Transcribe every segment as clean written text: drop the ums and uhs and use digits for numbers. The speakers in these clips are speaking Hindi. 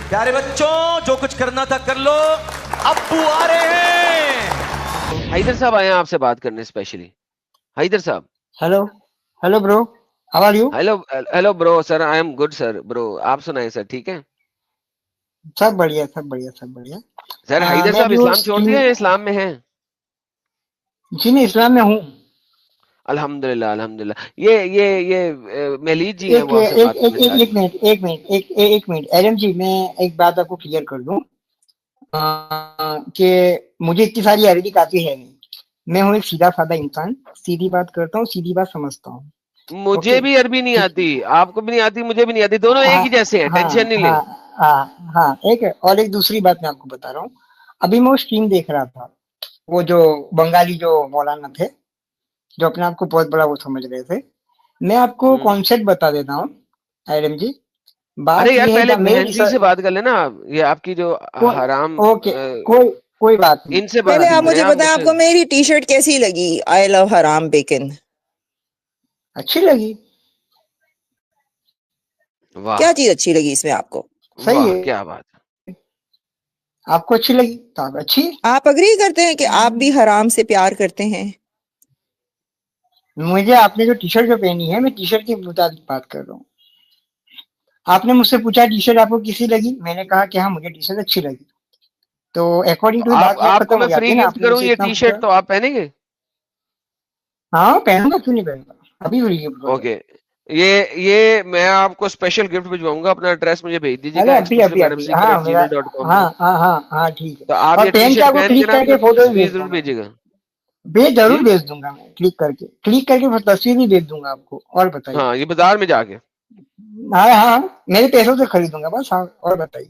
प्यारे बच्चों, जो कुछ करना था कर लो, अब्बू आ रहे हैं। हैदर साहब आए हैं आपसे बात करने स्पेशली। हैदर साहब, hello hello bro, how are you? Hello hello bro. Sir I am good sir. Bro आप सुनाए सर, ठीक है? सब बढ़िया सब बढ़िया सब बढ़िया। सर हैदर मैं साहब अभी वो इस्लाम छोड़ दिया या इस्लाम में हैं? जी मैं इस्लाम में हूँ। अल्हम्दुलिल्लाह अल्हम्दुलिल्लाह। ये मेलीद जी हैं, एक वो आपसे एक बात एक करना चाह एक, रही एक हैं। मिनट एक मिनट एक एक एक मिनट एलएम जी, मैं एक बात आपको क्लियर कर दूं कि मुझे इतनी सारी अरबी आती है नहीं। मैं हूँ एक सीधा साधा इंसान, सीधी बात करता हूँ, सीधी बात समझता हूँ। मुझे ओके, भी अरबी नहीं ठीक। आती, आपको भी नहीं आती, मुझे भी नहीं आती, दोनों एक हाँ ही जैसे हैं, हाँ टेंशन नहीं ले। हाँ हाँ, एक है। और एक दूसरी बात मैं आपको बता रहा हूँ। अभी मैं वो स्ट्रीम देख रहा था, वो जो बंगाली जो मौलाना थे, जो अपने आप को बहुत बड़ा वो समझ रहे थे। मैं आपको हम्म। कॉन्सेप्ट बता देता हूँ आयरन जी। अरे बात यार ये है पहले जब मेरे बहन जी से रिसर्च बात कर लेना आप। ये आपकी जो हराम ओके, कोई कोई बात नहीं। इनसे बात पहले नहीं आप करें मुझे आप बताएं, मुझसे। आपको मेरी टी शर्ट कैसी लगी? आई लव हराम बेकन। अच्छी लगी, वाह क्या चीज अच्छी लगी इसमें आपको? सही वाह, है। क्या बात। आपको अच्छी लगी तो आप अच्छी है। आप अग्री करते हैं कि आप भी हराम से प्यार करते हैं? मुझे आपने जो टी शर्ट जो पहनी है, मैं टी शर्ट के मुताबिक बात कर रहा हूँ। आपने मुझसे पूछा टी शर्ट आपको कैसी लगी, मैंने कहा कि हाँ मुझे टी शर्ट अच्छी लगी। तो अकॉर्डिंग टू आप बात यहाँ आपको खत्म मैं हो फ्री जाती है ना, गिफ्ट आपने करूं मुझसे ये इतना टी शर्ट, पूछा। तो आप पहनेंगे? हाँ पहनूंगा, क्यों नहीं पहनूंगा, अभी फ्री गिफ्ट कर दो। ओके। ये मैं आपको स्पेशल गिफ्ट भिजवाऊंगा, अपना एड्रेस मुझे भेज अरे दीजिएगा अभी अभी अभी, हाँ मेरा, exclusivemadamsecret@gmail.com हाँ पे। हाँ हाँ हाँ ठीक है। तो आप और ये टी पहन के शर्ट आपको पहन के क्लिक ना करके मुझे फोटो भी तस्वीर भेज जरूर दूंगा। भेजिएगा। जरूर जी। भेज दूंगा, मैं क्लिक करके तस्वीर भी भेज दूंगा आपको। और बताइए। हाँ, ये बाजार में जाके। हाँ हाँ, मेरे पैसों से खरीदूंगा बस। हाँ और बताइए।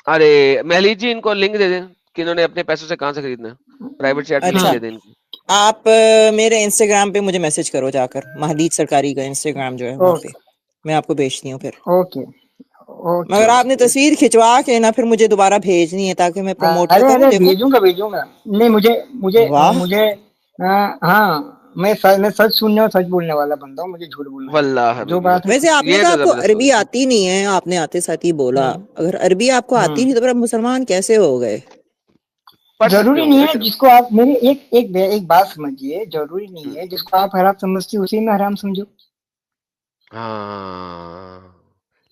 अरे मेहलीज जी, इनको लिंक दे दें कि इन्होंने अपने पैसों से कहाँ से खरीदना है। प्राइवेट चैट में लिंक अच्छा, दे दें इनको। आप मेरे इंस्टाग्राम पे मुझे मैसेज करो जाकर। महदीद सरकारी का इंस्टाग्राम जो है वहां पे ओके मैं आपको भेजती हूँ फिर। ओके ओके मगर आपने ओके। तस्वीर खिंचवा के ना फिर मुझे दोबारा भेजनी है ताकि मैं प्रमोट तो अरे करूँ। अरे देखो, भेजूंगा भेजूंगा। नहीं मुझे मुझे वाह। मुझे हाँ, मैं सच सुनने और सच बोलने वाला बंदा हूँ, मुझे झूठ बोलना नहीं वल्लाह आता, जो हबीबी, बात है वैसे सच है। आपने ये कहा तो आपको जबरदस्त अरबी सोच है। आती नहीं है, आपने आते साथ ही बोला। हम्म अगर अरबी आपको आती हम्म। नहीं तो फिर आप मुसलमान कैसे हो गए? पढ़ सकते जरूरी होंगे नहीं ना है सिर्फ। जिसको आप मेरे एक बात समझिए, जरूरी नहीं है जिसको आप हराम समझते हो उसी में हराम समझो। हाँ,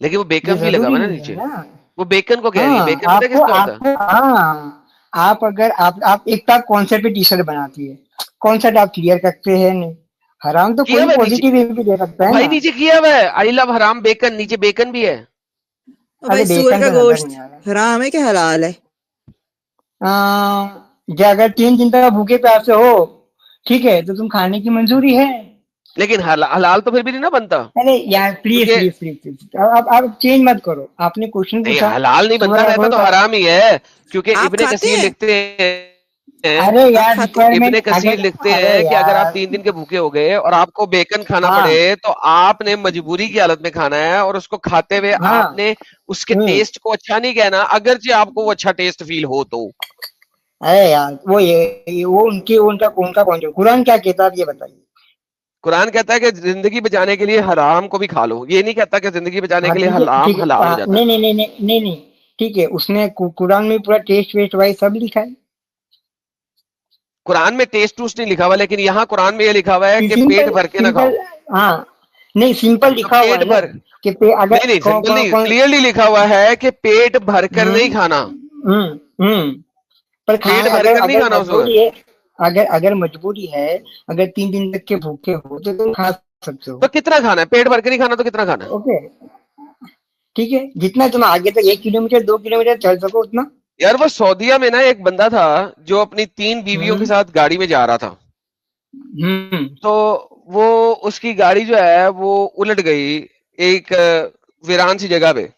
लेकिन वो ये बेकन भी लगा जरूरी हुआ है ना नहीं है नीचे। ना। वो बेकन को कह रही है, हाँ बेकन पता है आपको किसका होता है? आपको हाँ, आप अगर आप एक तो आप कॉन्सेप्ट पे टी शर्ट बनाती है, कॉन्सेप्ट आप क्लियर करते हैं नहीं। हराम तो किया कोई हुआ है नीचे। पॉजिटिव वे भी दे सकता है भाई ना। नीचे किया हुआ है, आई लव हराम बेकन, नीचे बेकन भी है। ओ अरे भाई, सुअर बेकन का तो नजर गोश्त नहीं आ रहा। हराम है क्या हलाल है? अगर 3 दिन तक भूखे प्यासे हो, ठीक है, तो तुम खाने की मंजूरी है। लेकिन हलाल तो फिर भी नहीं ना बनता, अरे यार प्लीज क्योंकि प्लीज प्लीज प्लीज, अब चेंज मत करो। आपने क्वेश्चन नहीं, पूछा, हलाल नहीं बनता, सूअर का रहता तो गोश्त। हराम ही है। क्योंकि आप इब्ने खाते कसीर हैं? लिखते हैं, अरे आप यार खाते हैं? इब्ने रिक्वायरमेंट कसीर अगर, लिखते अरे हैं कि अगर आप यार 3 दिन के भूखे हो गए और आपको बेकन खाना हाँ पड़े तो आपने मजबूरी की हालत में खाना है, और उसको खाते हुए हाँ आपने उसके हम्म। टेस्ट को अच्छा नहीं कहना, अगरचे आपको वो अच्छा टेस्ट फील हो तो। अरे यार वो ये वो उनकी उनका उनका कौन जो कुरान क्या कहता है, आप ये बताइए। कुरान कहता है कि जिंदगी बचाने के लिए हराम को भी खा लो, ये नहीं कहता कि जिंदगी बचाने हाँ के लिए ठीक है हराम ठीक है, हलाल हो हाँ, जाता है। नहीं नहीं नहीं नहीं नहीं नहीं, ठीक है, उसने कुरान में पूरा टेस्ट वेस्ट वाइज सब लिखा है। कुरान में टेस्ट टूस्ट नहीं लिखा हुआ, लेकिन यहाँ कुरान में ये लिखा हुआ है कि पेट सिंपल भर के ना खाओ। सिंपल, हाँ नहीं सिंपल तो लिखा हुआ पेट है ना भर, कि नहीं अगर नहीं कौन सिंपल कौन नहीं, कौन। क्लियरली लिखा हुआ है कि पेट भरकर नहीं खाना। हम्म। पर पेट खाए भरकर अगर नहीं अगर खाना उस वक्त। मजबूरी है, अगर मजबूरी है, अगर 3 दिन तक के भूखे हो तो तुम खा सकते तो हो। कितना खाना है? पेट भर के नहीं खाना तो कितना खाना है? ओके ठीक है, जितना तुम आगे तक 1 किलोमीटर 2 किलोमीटर चल सको उतना। यार वो सऊदीया में ना एक बंदा था जो अपनी 3 बीवियों के हम्म साथ गाड़ी में जा रहा था। हम्म। तो वो उसकी गाड़ी जो है वो उलट गई एक वीरान सी जगह पे।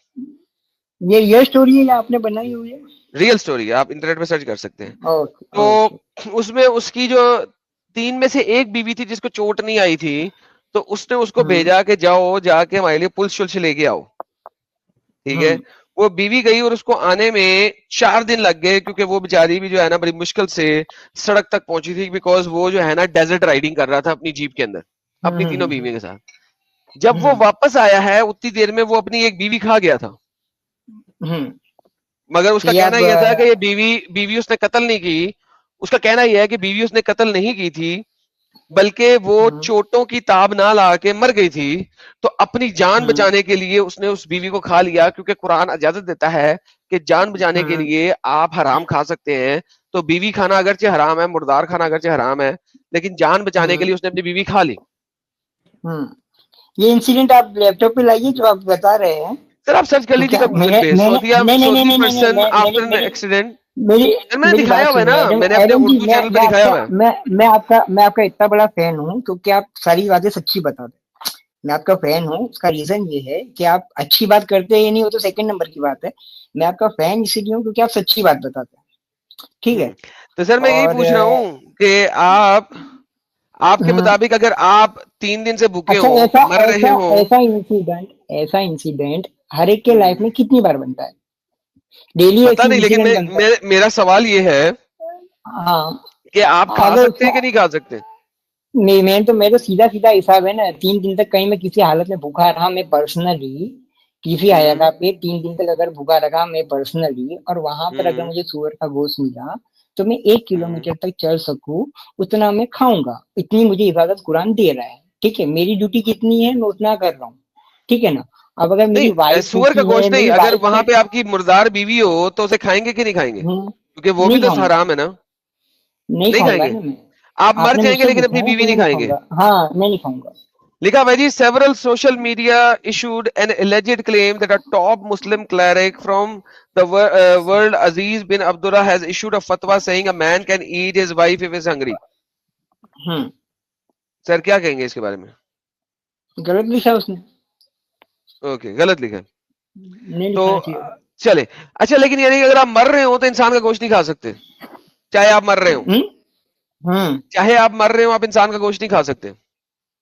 ये स्टोरी है या आपने बनाई हुई है? रियल स्टोरी है, आप इंटरनेट पे सर्च कर सकते हैं। Okay okay. तो उसमें उसकी जो 3 में से एक बीवी थी जिसको चोट नहीं आई थी, तो उसने उसको हम्म भेजा कि जाओ जाके हमारे लिए पुल्स शुल्स लेके आओ। ठीक है। हम्म वो बीवी गई और उसको आने में 4 दिन लग गए, क्योंकि वो बेचारी भी जो है ना बड़ी मुश्किल से सड़क तक पहुंची थी, बिकॉज वो जो है ना डेजर्ट राइडिंग कर रहा था अपनी जीप के अंदर, अपनी तीनों हम्म बीवियों के साथ। जब वो हम्म वापस आया है उतनी देर में वो अपनी एक बीवी खा गया था। हम्म मगर उसका ये कहना आप यह था कि ये बीवी उसने कत्ल नहीं की। उसका कहना यह है कि बीवी उसने कत्ल नहीं की थी, बल्कि वो चोटों की ताब ना ला के मर गई थी, तो अपनी जान बचाने के लिए उसने उस बीवी को खा लिया, क्योंकि कुरान इजाजत देता है कि जान बचाने के लिए आप हराम खा सकते हैं। तो बीवी खाना अगरचे हराम है, मुर्दार खाना अगरचे हराम है, लेकिन जान बचाने के लिए उसने अपनी बीवी खा ली। ये इंसिडेंट आप लैपटॉप पे लाइए जो आप बता रहे हैं। सर आप सर्च कर लीजिएगा गूगल पे, सऊदी पर्सन आफ्टर एक्सीडेंट। मैंने मेरी दिखाया बात हुआ है सुनिए ना, एडम मैंने अपने एडम जी, उर्दू चैनल पे मैं दिखाया आपका हुआ है। मैं आपका इतना बड़ा फैन हूँ क्योंकि आप सारी बातें सच्ची बता दे। मैं आपका फैन हूँ, उसका रीजन ये है कि आप अच्छी बात करते हैं या नहीं वो तो सेकंड नंबर की बात है। मैं आपका फैन इसीलिए हूँ क्योंकि आप सच्ची बात बताते हैं, ठीक है। तो सर मैं यही और पूछ रहा हूँ कि आपके मुताबिक अगर आप 3 दिन से भूखे अच्छा, हो, ऐसा मर रहे ऐसा हो। ऐसा इंसिडेंट हर एक के लाइफ में कितनी बार बनता है? डेली पता ऐसी नहीं, लेकिन इंसिडेंट बनता है। मेरा सवाल ये है हाँ, कि आप खा अगर सकते हैं कि नहीं खा सकते। मैं तो सीधा सीधा हिसाब है ना, 3 दिन तक कहीं मैं किसी हालत में भूखा रहा, मैं पर्सनली किसी जगह पे 3 दिन तक अगर भूखा रखा मैं पर्सनली, और वहां पर अगर मुझे सुअर का गोश्त मिला तो मैं 1 किलोमीटर तक चल सकूं उतना मैं खाऊंगा। इतनी मुझे इजाजत कुरान दे रहा है, ठीक है। मेरी ड्यूटी कितनी है मैं उतना कर रहा हूँ, ठीक है ना। अब अगर मेरी नहीं, वाइफ सुअर का भूखी है, गोश्त नहीं, मेरी अगर वाइफ वहां ने पे आपकी मुर्दार बीवी हो तो उसे खाएंगे कि नहीं खाएंगे, क्योंकि वो भी नहीं तो खाऊंगा, हराम है ना। नहीं नहीं खाऊंगा खाएंगे, ना मैं। आप मर आपने जाएंगे मुझसे लेकिन पूछा अपनी है बीवी तो नहीं मैं नहीं खाएंगे। खाऊंगा। हाँ, मैं नहीं खाऊंगा। लिखा भाई जी, several social media issued an alleged claim that a top Muslim cleric from the world, Aziz bin Abdullah, has issued a fatwa saying a man can eat his wife if he is hungry. Sir क्या कहेंगे इसके बारे में। गलत लिखा उसने, ओके, गलत लिखा है। नहीं तो लिखना चाहिए। चले, अच्छा, लेकिन यानी कि अगर आप मर रहे हो तो इंसान का गोश्त नहीं खा सकते, चाहे आप मर रहे हो, चाहे आप मर रहे हो आप इंसान का गोश्त नहीं खा सकते।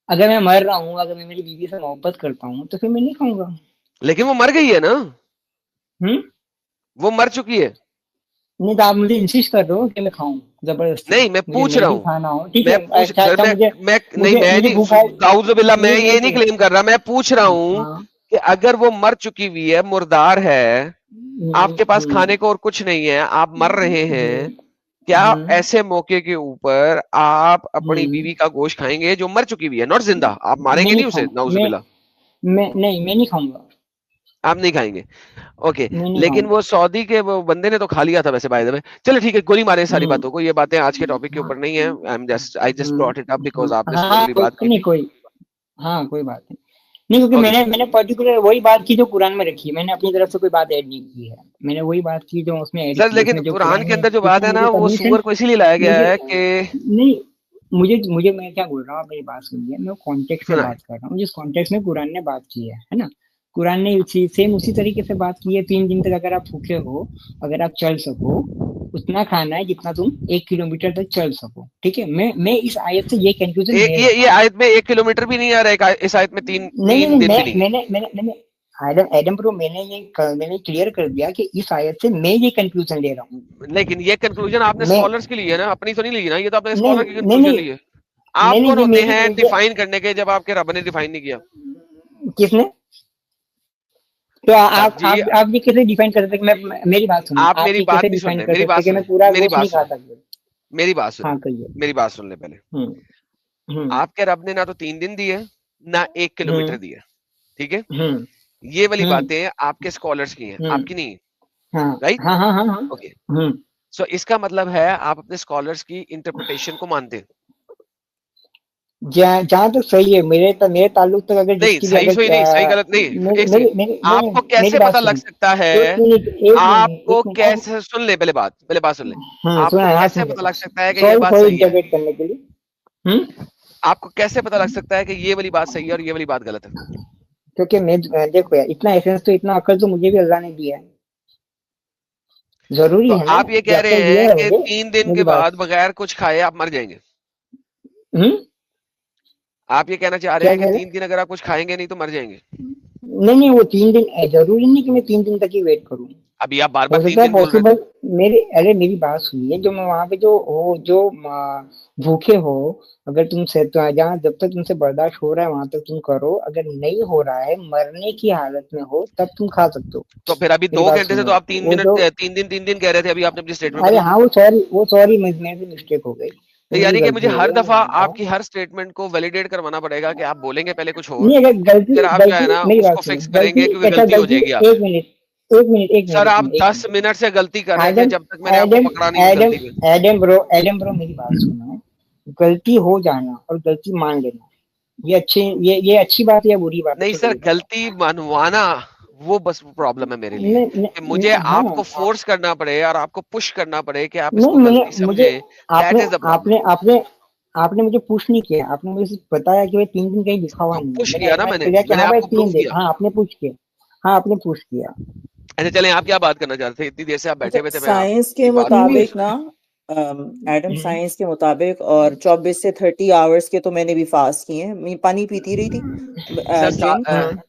अगर मैं मर रहा हूँ, अगर मैं मेरी बीवी से मोहब्बत करता हूँ तो फिर मैं नहीं खाऊंगा। लेकिन वो मर गई है ना, हम्म वो मर चुकी है। नहीं तो आप मुझे इंसिस्ट कर रहे हो कि मैं खाऊं जबरदस्ती? नहीं, मैं मुझे पूछ रहा नहीं भी हूँ, खाना हो, ठीक मैं है। पूछ अच्छा सर, अच्छा, मुझे मैं नहीं, मुझे मैं मुझे भूख है। नहीं, दाऊजुबिल्ला, मैं नहीं ये नहीं नहीं क्लेम कर रहा, मैं पूछ रहा हूँ हाँ। कि अगर वो मर चुकी हुई है, मुर्दार है, आपके पास हम्म, खाने को और कुछ नहीं है, आप मर रहे हैं, क्या हम्म, ऐसे मौके के ऊपर आप अपनी हम्म, बीवी का गोश्त खाएंगे जो मर चुकी हुई है, नॉट जिंदा? आप मैं मारेंगे नहीं नहीं उसे, खाऊंगा। नाउजुबिल्ला। मैं नहीं खाऊंगा। आप नहीं खाएंगे, ओके। मैं नहीं लेकिन खाऊंगा। वो सऊदी के वो बंदे ने तो खा लिया था वैसे, बाय द वे। चलो ठीक है, गोली मारे सारी हम्म, बातों को, ये बातें आज के टॉपिक के हाँ, ऊपर नहीं है। I just brought it up because आपने सुअर हाँ, वाली बात की नहीं थी। कोई, हाँ कोई बात नहीं। नहीं, क्योंकि ओके मैंने पर्टिकुलर वही बात की जो कुरान में रखी है। मैंने अपनी तरफ से कोई बात ऐड नहीं की है। मैंने वही बात की जो उसमें ऐड सर, की है, लेकिन उसमें जो कुरान कुरान के में अंदर जो बात जिसमें है मुझे ना, वो परमिशन, सुअर को इसीलिए लाया गया मुझे है कि नहीं, मुझे मैं क्या बोल रहा हूँ, आप मेरी बात सुनिए। मैं कॉन्टेक्स्ट में सुना है। बात कर रहा हूँ, जिस कॉन्टेक्स्ट में कुरान ने बात की है ना। कुरान ने सेम उसी तरीके से बात की है। 3 दिन तक अगर आप भूखे हो, अगर आप चल सको, उतना खाना है जितना तुम 1 किलोमीटर तक चल सको, ठीक है। मैं इस आयत से ये कंक्लूजन ले ये रहा हूँ। आयत में 1 किलोमीटर भी नहीं आ रहा है, इस आयत में तीन नहीं नहीं तीन नहीं, दिन भी नहीं है। मैंने एडम एडम ब्रो, मैंने क्लियर कर दिया कि इस आयत से मैं ये कंक्लूजन ले रहा हूँ। लेकिन ये कंक्लूजन आपने मैं स्कॉलर्स की ली है ना, अपनी तो नहीं ली ना, ये तो आपने नहीं स्कॉलर की नहीं कंक्लूजन नहीं ली है। नहीं आप नहीं, कौन ये होते मेरी हैं मुझे डिफाइन करने के, जब आपके रब ने डिफाइन नहीं किया। किसने? तो रब जी, आप ये कैसे डिफाइन कर सकते? मैं मेरी बात सुनिए, आप आप मेरी ये बात कैसे नहीं सुन डिफाइन रहे, कर मेरी सकते बात कि सुने, मैं पूरा मेरी गोश्त बात नहीं खा सुने, सकता? मेरी बात सुने, हाँ कहिए। मेरी बात सुन ले पहले। हम्म हम्म आपके रब ने ना तो 3 दिन दिए, ना 1 किलोमीटर हम्म दिए, ठीक है। हम्म ये वाली हम्म बातें आपके स्कॉलर्स की हैं, हम्म, आपकी नहीं, हाँ राइट? हाँ हाँ हाँ हाँ। ओके, सो इसका मतलब है आप अपने स्कॉलर्स की इंटरप्रिटेशन को मानते हैं। जहाँ तक सही है, मेरे ताल्लुक तक, अगर नहीं, जिसकी भी सही अगर सही नहीं, सही गलत नहीं, एक सेकंड। आपको मेरी कैसे बात पता लग सुनिए। सकता है, एक मिनट आपको एक मिनट आप, कैसे, सुन ले पहले बात सुन ले। आपको सुना, हाँ कैसे सुन पता लेता लग हूँ। सकता है कि ये सॉरी बात सॉरी सही है? इंटरप्रेट करने के लिए। आपको कैसे पता लग सकता है कि ये वाली बात सही है और ये वाली बात गलत है? क्योंकि मैं, देखो यार, इतना एसेंस तो, इतना अकल तो मुझे भी अल्लाह ने दिया है। जरूरी तो है ना आप ये कि कह रहे अक्ल दिया हैं है कि मुझे। 3 दिन मेरी के बात, बाद बगैर कुछ खाए आप मर जाएंगे। हम्म आप ये कहना चाह रहे क्या हैं कि कह रहे? 3 दिन अगर आप कुछ खाएंगे नहीं तो मर जाएंगे। नहीं नहीं, वो 3 दिन जरूरी नहीं कि मैं 3 दिन तक ही वेट करूँ। अभी आप बार हो बार 3 सकता है दिन बोल रहे पॉसिबल। मेरी बात सुनिए, जो मैं वहां पे जो भूखे हो, अगर तुमसे तो जहाँ जब तक तुमसे बर्दाश्त हो रहा है वहां तक तुम करो, अगर नहीं हो रहा है, मरने की हालत में हो, तब तुम खा सकते हो। तो फिर अभी मेरी 2 बात घंटे से तो सुनो, आप 3 वो मिनट जो 3 दिन कह रहे थे, अभी आपने अपनी स्टेटमेंट अरे बदल दी। हाँ, वो सॉरी मेरे से मिस्टेक हो गई, वो मेरी यानी कि मुझे गलती हो हर गई, मैं दफा मानता हूँ। आपकी हर स्टेटमेंट को वैलिडेट करवाना पड़ेगा कि आप बोलेंगे पहले कुछ और, नहीं, अगर गलती फिर आप जो है गलती ना मेरी बात उसको सुनो, फिक्स गलती, करेंगे, क्योंकि अच्छा गलती हो गलती, जाएगी एक आपसे। मिनट एक मिनट एक मिनट सर एक आप मिनट एक 10 मिनट मिनट से गलती कर रहे थे, एडम जब तक मैंने आपको एडम पकड़ा नहीं उस एडम गलती पे। एडम ब्रो मेरी बात सुनो, गलती हो जाना और गलती मान लेना, ये अच्छी बात है या बुरी बात है, नहीं चलो सर, ये बताओ। गलती मनवाना वो बस प्रॉब्लम है मेरे लिए, नहीं कि मुझे हाँ, आपको फोर्स करना पड़े और आपको पुश करना पड़े कि आप नहीं इसको मुझे गलती मुझे समझे, दैट आपने इज द प्रॉब्लम। आपने आपने आपने मुझे पुश नहीं किया, आपने मुझे सिर्फ बताया कि भाई 3 दिन कहीं लिखा हुआ तो नहीं है, पुश मैंने किया ना, एक्सेप्ट मैंने किया कि मैंने हाँ भाई आपको प्रूफ 3 दिन, किया। हाँ आपने पुश किया, हाँ आपने पुश किया। अच्छा चलें, आप क्या बात करना चाहते थे, इतनी देर से आप बैठे अच्छा, हुए थे, मैं साइंस के आपकी बात सुन रहा नहीं, मुताबिक ना, एडम हम्म, साइंस के मुताबिक, और 24 से 30 आवर्स के तो मैंने भी फास्ट किए हैं, मैं पानी पीती रही थी, था। ड्रिंक। सर हम्म,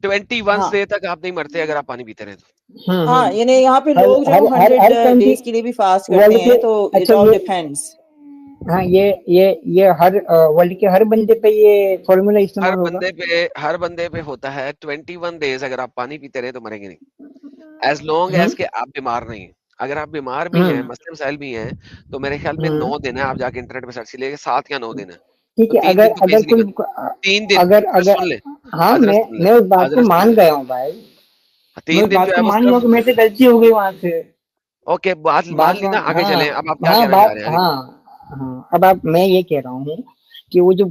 21 हाँ डे तक आप नहीं मरते अगर आप पानी पीते रहे तो। हाँ, हम्म। यानी यहाँ पे हर लोग जो है हर वो हर 100 हर कंट्री, डेज के लिए भी फास्ट करते वर्ल्ड के, हैं, तो इट अच्छा ऑल ये, डिपेंड्स। हाँ ये हर वर्ल्ड के हर बंदे पे ये फॉर्मूला इस्तेमाल होगा। हर बंदे पे होता है 21 डेज, अगर आप पानी पीते रहे तो मरेंगे नहीं, एज लॉन्ग हम्म एज के आप बीमार नहीं हैं। अगर आप बीमार भी हैं, हम्म मसले मसाइल भी हैं, तो मेरे ख्याल में हम्म 9 दिन है, आप जाके इंटरनेट पे सर्च कीजिएगा, 7 या 9 दिन है। ठीक तो है, 3 अगर दिन तो अगर बेस कोई निकल 3 दिन अगर हजरत अगर सुन ले, हाँ, हजरत मैं सुन ले, मैं उस बात को हजरत सुन मान ले। गया हूँ भाई, मैं 3 उस दिन जो बात है को वो मान गया हूँ सिर्फ, कि मेरे से गलती हो गई वहां से। ओके बात मान ली ना, आगे चलें, अब आप क्या हाँ कहना चाह बात, रहे हैं आगे हाँ चलें। हाँ, अब आप, मैं ये कह रहा हूँ कि वो जो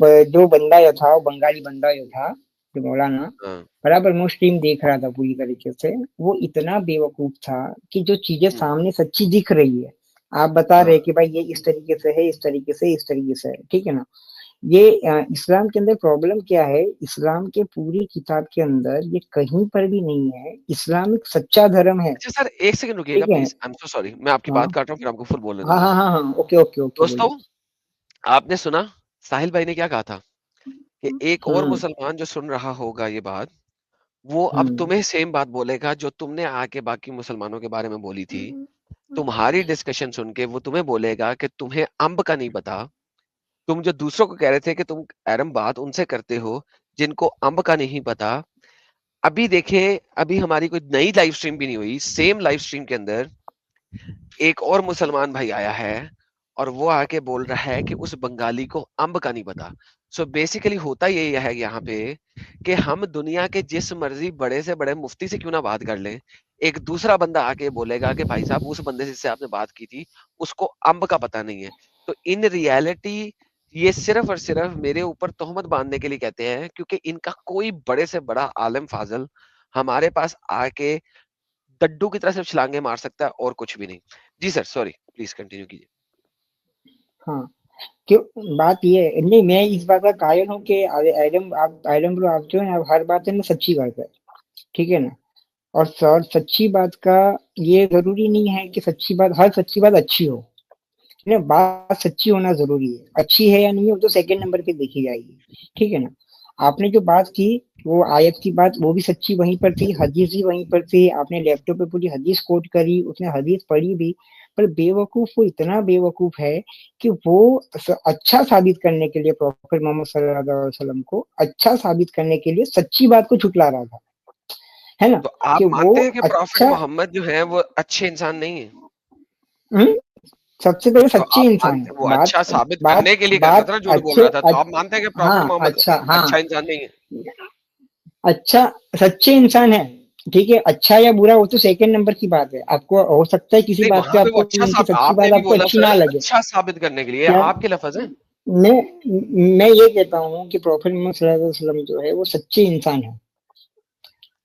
बंदा जो था, वो बंगाली बंदा जो था, जो मौलाना, हाँ, बराबर मैं स्ट्रीम देख रहा था पूरी तरीके से, वो इतना बेवकूफ था कि जो चीजें हम्म, सामने सच्ची दिख रही है, आप बता हाँ। रहे कि भाई ये इस तरीके से है, इस तरीके से, इस तरीके से है, ठीक है ना। ये इस्लाम के अंदर प्रॉब्लम क्या है, इस्लाम के पूरी किताब के अंदर ये कहीं पर भी नहीं है, इस्लाम एक सच्चा धर्म है, अच्छा सर, एक सेकंड रुकिएगा ठीक है। Please, I am so sorry, मैं आपकी हाँ बात काट रहा हूँ, फिर आपको फुल बोलने हाँ दूंगा। हाँ हाँ हाँ, ओके ओके ओके, दोस्तों, बोलिए। आपने सुना साहिल भाई ने क्या कहा था, कि एक और हम्म मुसलमान जो सुन रहा होगा ये बात, वो अब हम्म तुम्हें सेम बात बोलेगा जो तुमने आके बाकी मुसलमानों के बारे में बोली थी। तुम्हारी डिस्कशन सुन के वो तुम्हें बोलेगा कि तुम्हें अम्ब का नहीं पता। तुम जो दूसरों को कह रहे थे कि तुम एरम बात उनसे करते हो जिनको अम्ब का नहीं पता। अभी देखें, अभी हमारी कोई नई लाइव स्ट्रीम भी नहीं हुई, सेम लाइव स्ट्रीम के अंदर एक और मुसलमान भाई आया है और वो आके बोल रहा है कि उस बंगाली को अम्ब का नहीं पता। सो बेसिकली होता यही है यहाँ पे, कि हम दुनिया के जिस मर्जी बड़े से बड़े मुफ्ती से क्यों ना बात कर लें, एक दूसरा बंदा आके बोलेगा कि भाई साहब उस बंदे से जिससे आपने बात की थी उसको अम्ब का पता नहीं है। तो इन रियलिटी ये सिर्फ और सिर्फ मेरे ऊपर तोहमत बांधने के लिए कहते हैं, क्योंकि इनका कोई बड़े से बड़ा आलम फाजल हमारे पास आके डड्डू की तरह सिर्फ छलांगे मार सकता है और कुछ भी नहीं। जी सर, सॉरी, प्लीज कंटिन्यू कीजिए। हाँ, क्यों, बात ये है, नहीं मैं इस बात का कायल हूँ कि एडम ब्रो, आप जो है आप हर बात में सच्ची बात है, ठीक है ना। और सर सच्ची बात का ये जरूरी नहीं है कि हर सच्ची बात अच्छी हो, ना, बात सच्ची होना जरूरी है, अच्छी है या नहीं हो तो सेकंड नंबर पे देखी जाएगी, ठीक है ना। आपने जो बात की, वो आयत की बात, वो भी सच्ची वहीं पर थी, हदीस भी वहीं पर थी, आपने लैपटॉप पे पूरी हदीस कोट करी, उसने हदीस पढ़ी भी, पर बेवकूफ वो इतना बेवकूफ है कि वो अच्छा साबित करने के लिए, प्रॉफेट मोहम्मद सल्लल्लाहु अलैहि वसल्लम को अच्छा साबित करने के लिए सच्ची बात को झुटला रहा था, है ना, तो आप कि वो मानते हैं कि प्रॉफिट अच्छा, मोहम्मद जो है वो अच्छे इंसान नहीं है? हम्म, सबसे पहले तो सच्चे आप इंसान मानते है, हैं वो बात अच्छा साबित बात करने के लिए कर रहा था बात ना, झूठ बोल अच्छे रहा था, तो आप मानते हैं कि प्रॉफिट हाँ मोहम्मद अच्छा, हाँ अच्छा इंसान नहीं है? अच्छा, सच्चे इंसान है, ठीक है, अच्छा या बुरा वो तो सेकंड नंबर की बात है, आपको हो सकता है किसी नहीं, बात पे वहां पे वो आपको अच्छा उनकी सच्ची आपने बात भी आपको बोला अच्छी सर, ना लगे। अच्छा साबित करने के लिए क्या, आपके लफ्ज हैं। मैं मैं ये कहता हूँ कि प्रॉफेट मोहम्मद सल्लल्लाहु अलैहि वसल्लम जो है वो सच्चे इंसान है,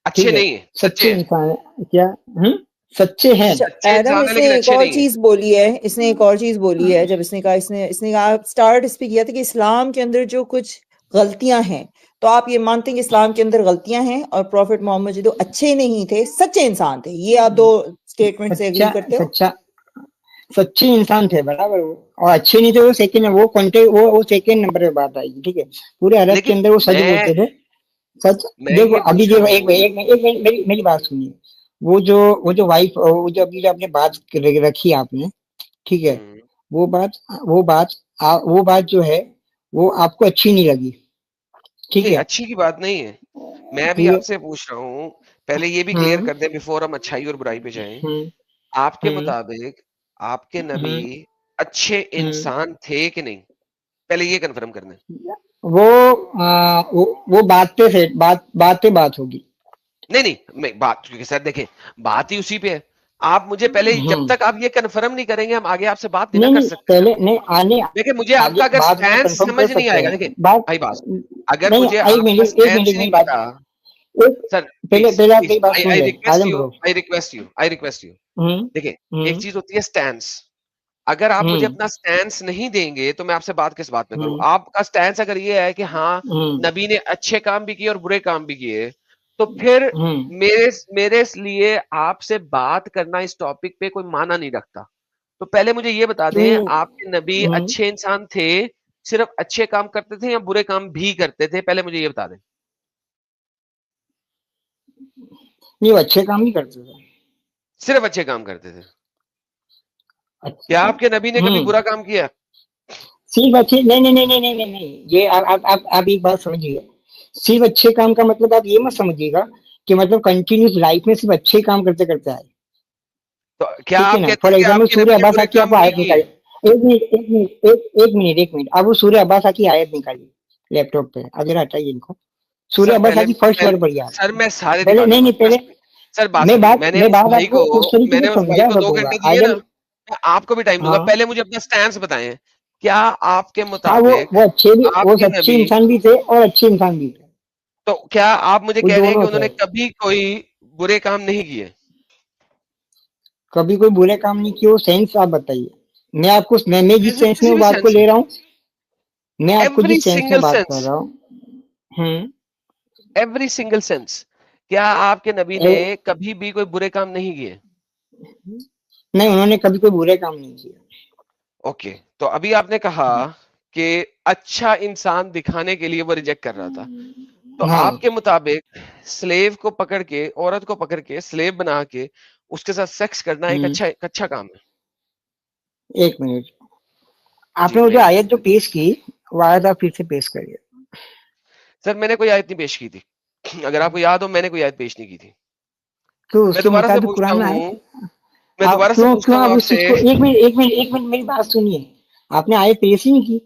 अच्छे ठीक है, नहीं है, सच्चे सच्चे हैं। इंसान है क्या, सच्चे हैं। अच्छा, सच्चे एडम, इंसान है इसने लेकिन एक अच्छे और नहीं है। चीज बोली है, इसने एक और चीज बोली है, जब इसने कहा, इसने कहा, स्टार्ट इस पे किया था कि इस्लाम के अंदर जो कुछ गलतियां हैं, तो आप ये मानते हैं कि इस्लाम के अंदर गलतियां हैं और प्रॉफिट मोहम्मद जो अच्छे नहीं थे, सच्चे इंसान थे, ये आप दो स्टेटमेंट से एग्री सच्चा करते हो? सच्चा सच्चे इंसान थे बराबर वो, और अच्छे नहीं थे वो सेकंड, वो कॉन्टेक्ट, वो सेकंड नंबर पे बात आएगी, ठीक है। पूरे अरब के लेकिन अंदर वो सच मैं बोलते थे, सच। मैं देखो ये अभी पूछ रहा देखो, हूँ। एक मेरी बात सुनिए, वो जो वाइफ, वो जो अभी जो आपने बात रखी आपने, ठीक है, हम्म, वो बात वो बात जो है वो आपको अच्छी नहीं लगी, ठीक नहीं है, अच्छी की बात नहीं है। मैं अभी ठीक है। आपसे पूछ रहा हूँ, पहले ये भी क्लियर हम्म कर दें बिफोर हम अच्छाई और बुराई पे जाएं। हम्म आपके हम्म मुताबिक आपके नबी हम्म अच्छे हम्म। इंसान थे कि नहीं? पहले ये कंफर्म करना है। वो वो बात पे बात होगी। नहीं नहीं, मैं बात, क्योंकि सर देखें, बात ही उसी पे है। आप मुझे पहले, जब हम्म। तक आप ये कंफर्म नहीं करेंगे, हम आगे आपसे बात नहीं ना नहीं कर नहीं, सकते सर। पहले नहीं आने, देखिए, मुझे आगे आपका अगर बात हम स्टैंड कंफर्म समझ कर नहीं सकते आएगा, हैं। देखिए बात भाई बात, अगर नहीं, मुझे एक आपका मिनट, एक स्टैंड मिनट नहीं मेरी बात, पता, एक सर पहले प्लीज पहले आप प्लीज, मेरी बात आई सुन आई ले, रिक्वेस्ट आलम you, bro. I request you, I request you. Hmm देखिए, एक हम्म चीज होती है स्टैंड। अगर आप मुझे हम्म अपना स्टैंड नहीं देंगे तो मैं आपसे बात किस बात में करूं? हम्म आपका स्टैंड अगर ये है कि हाँ, हम्म नबी ने अच्छे काम भी किए और बुरे काम भी किए, तो फिर हम्म मेरे मेरे लिए आपसे बात करना इस टॉपिक पे कोई माना नहीं रखता। तो पहले मुझे ये बता क्यों दें, नहीं? आपके नबी हम्म। अच्छे इंसान थे, सिर्फ अच्छे काम करते थे या बुरे काम भी करते थे? पहले मुझे ये बता दें। नहीं, वो अच्छे काम नहीं करते थे। सिर्फ अच्छे काम करते थे? अच्छा। क्या आपके नबी ने कभी बुरा काम किया? सिर्फ अच्छे, नहीं नहीं नहीं नहीं नहीं नहीं नहीं, ये आप एक बात समझिए। सिर्फ अच्छे काम का मतलब आप ये मत समझिएगा कि मतलब कंटिन्यूस लाइफ में सिर्फ अच्छे काम करते करते आए, तो क्या ठीक है आप ना। कहते फॉर हैं कि एग्जाम्पल आपके सूर्य नबी ने अब्बास बुरे की काम आपको नहीं आयत किए? निकालिए। एक मिनट अब वो सूर्य अब्बास की आयत निकालिए लैपटॉप पे, अगर हटाइए इनको। सूर्य सर अब्बास पहले की फर्स्ट पहले वर्ड पढ़िए आप। सर मैं सारे पहले निकाल नहीं दूंगा, नहीं, पहले सर बात सुनिए, मैं बात आपको उस तरीके से मैंने उस भाई समझा को 2 सकूंगा घंटे दिए ना, आइडल। मैं आपको भी टाइम दूंगा। हाँ पहले मुझे अपना स्टैंस बताएं, क्या आपके हाँ, मुताबिक वो आपके अच्छे नबी, इंसान भी थे और अच्छे इंसान भी थे। तो क्या आप मुझे वो कह रहे हैं कि दोनों थे। उन्होंने कभी कोई बुरे काम नहीं किए? कभी कोई बुरे काम नहीं किए, वो सेंस आप बताइए। मैं जिस सेंस में किसी वो भी बात को सेंस ले में, रहा हूँ, मैं आपको एवरी जिस सेंस में सिंगल बात कर सेंस, रहा हूँ। हम्म। एवरी सिंगल सेंस, क्या आपके नबी ने कभी भी कोई बुरे काम नहीं किए? नहीं, उन्होंने कभी कोई बुरे काम नहीं किए। ओके, तो अभी आपने कहा कि अच्छा इंसान दिखाने के लिए वो रिजेक्ट कर रहा था। तो हाँ। आपके मुताबिक स्लेव को पकड़ के, औरत को पकड़ के स्लेव बना के उसके साथ सेक्स करना हम्म। एक अच्छा काम है? एक मिनट, जी, आपने वो जो मैं आयत जो पेश की, वो आयत आप फिर से पेश करिए। सर मैंने कोई आयत नहीं पेश की थी। अगर आपको याद हो, मैंने कोई आयत पेश नहीं की थी। तो मैं उसके दोबारा से मुताबिक पूछता कुरान में हूँ, आयत, मैं आप दोबारा से क्यों पूछता क्यों हूँ आप उस आपसे। चीज को, एक मिनट मेरी बात सुनिए। आपने आयत पेश ही नहीं की,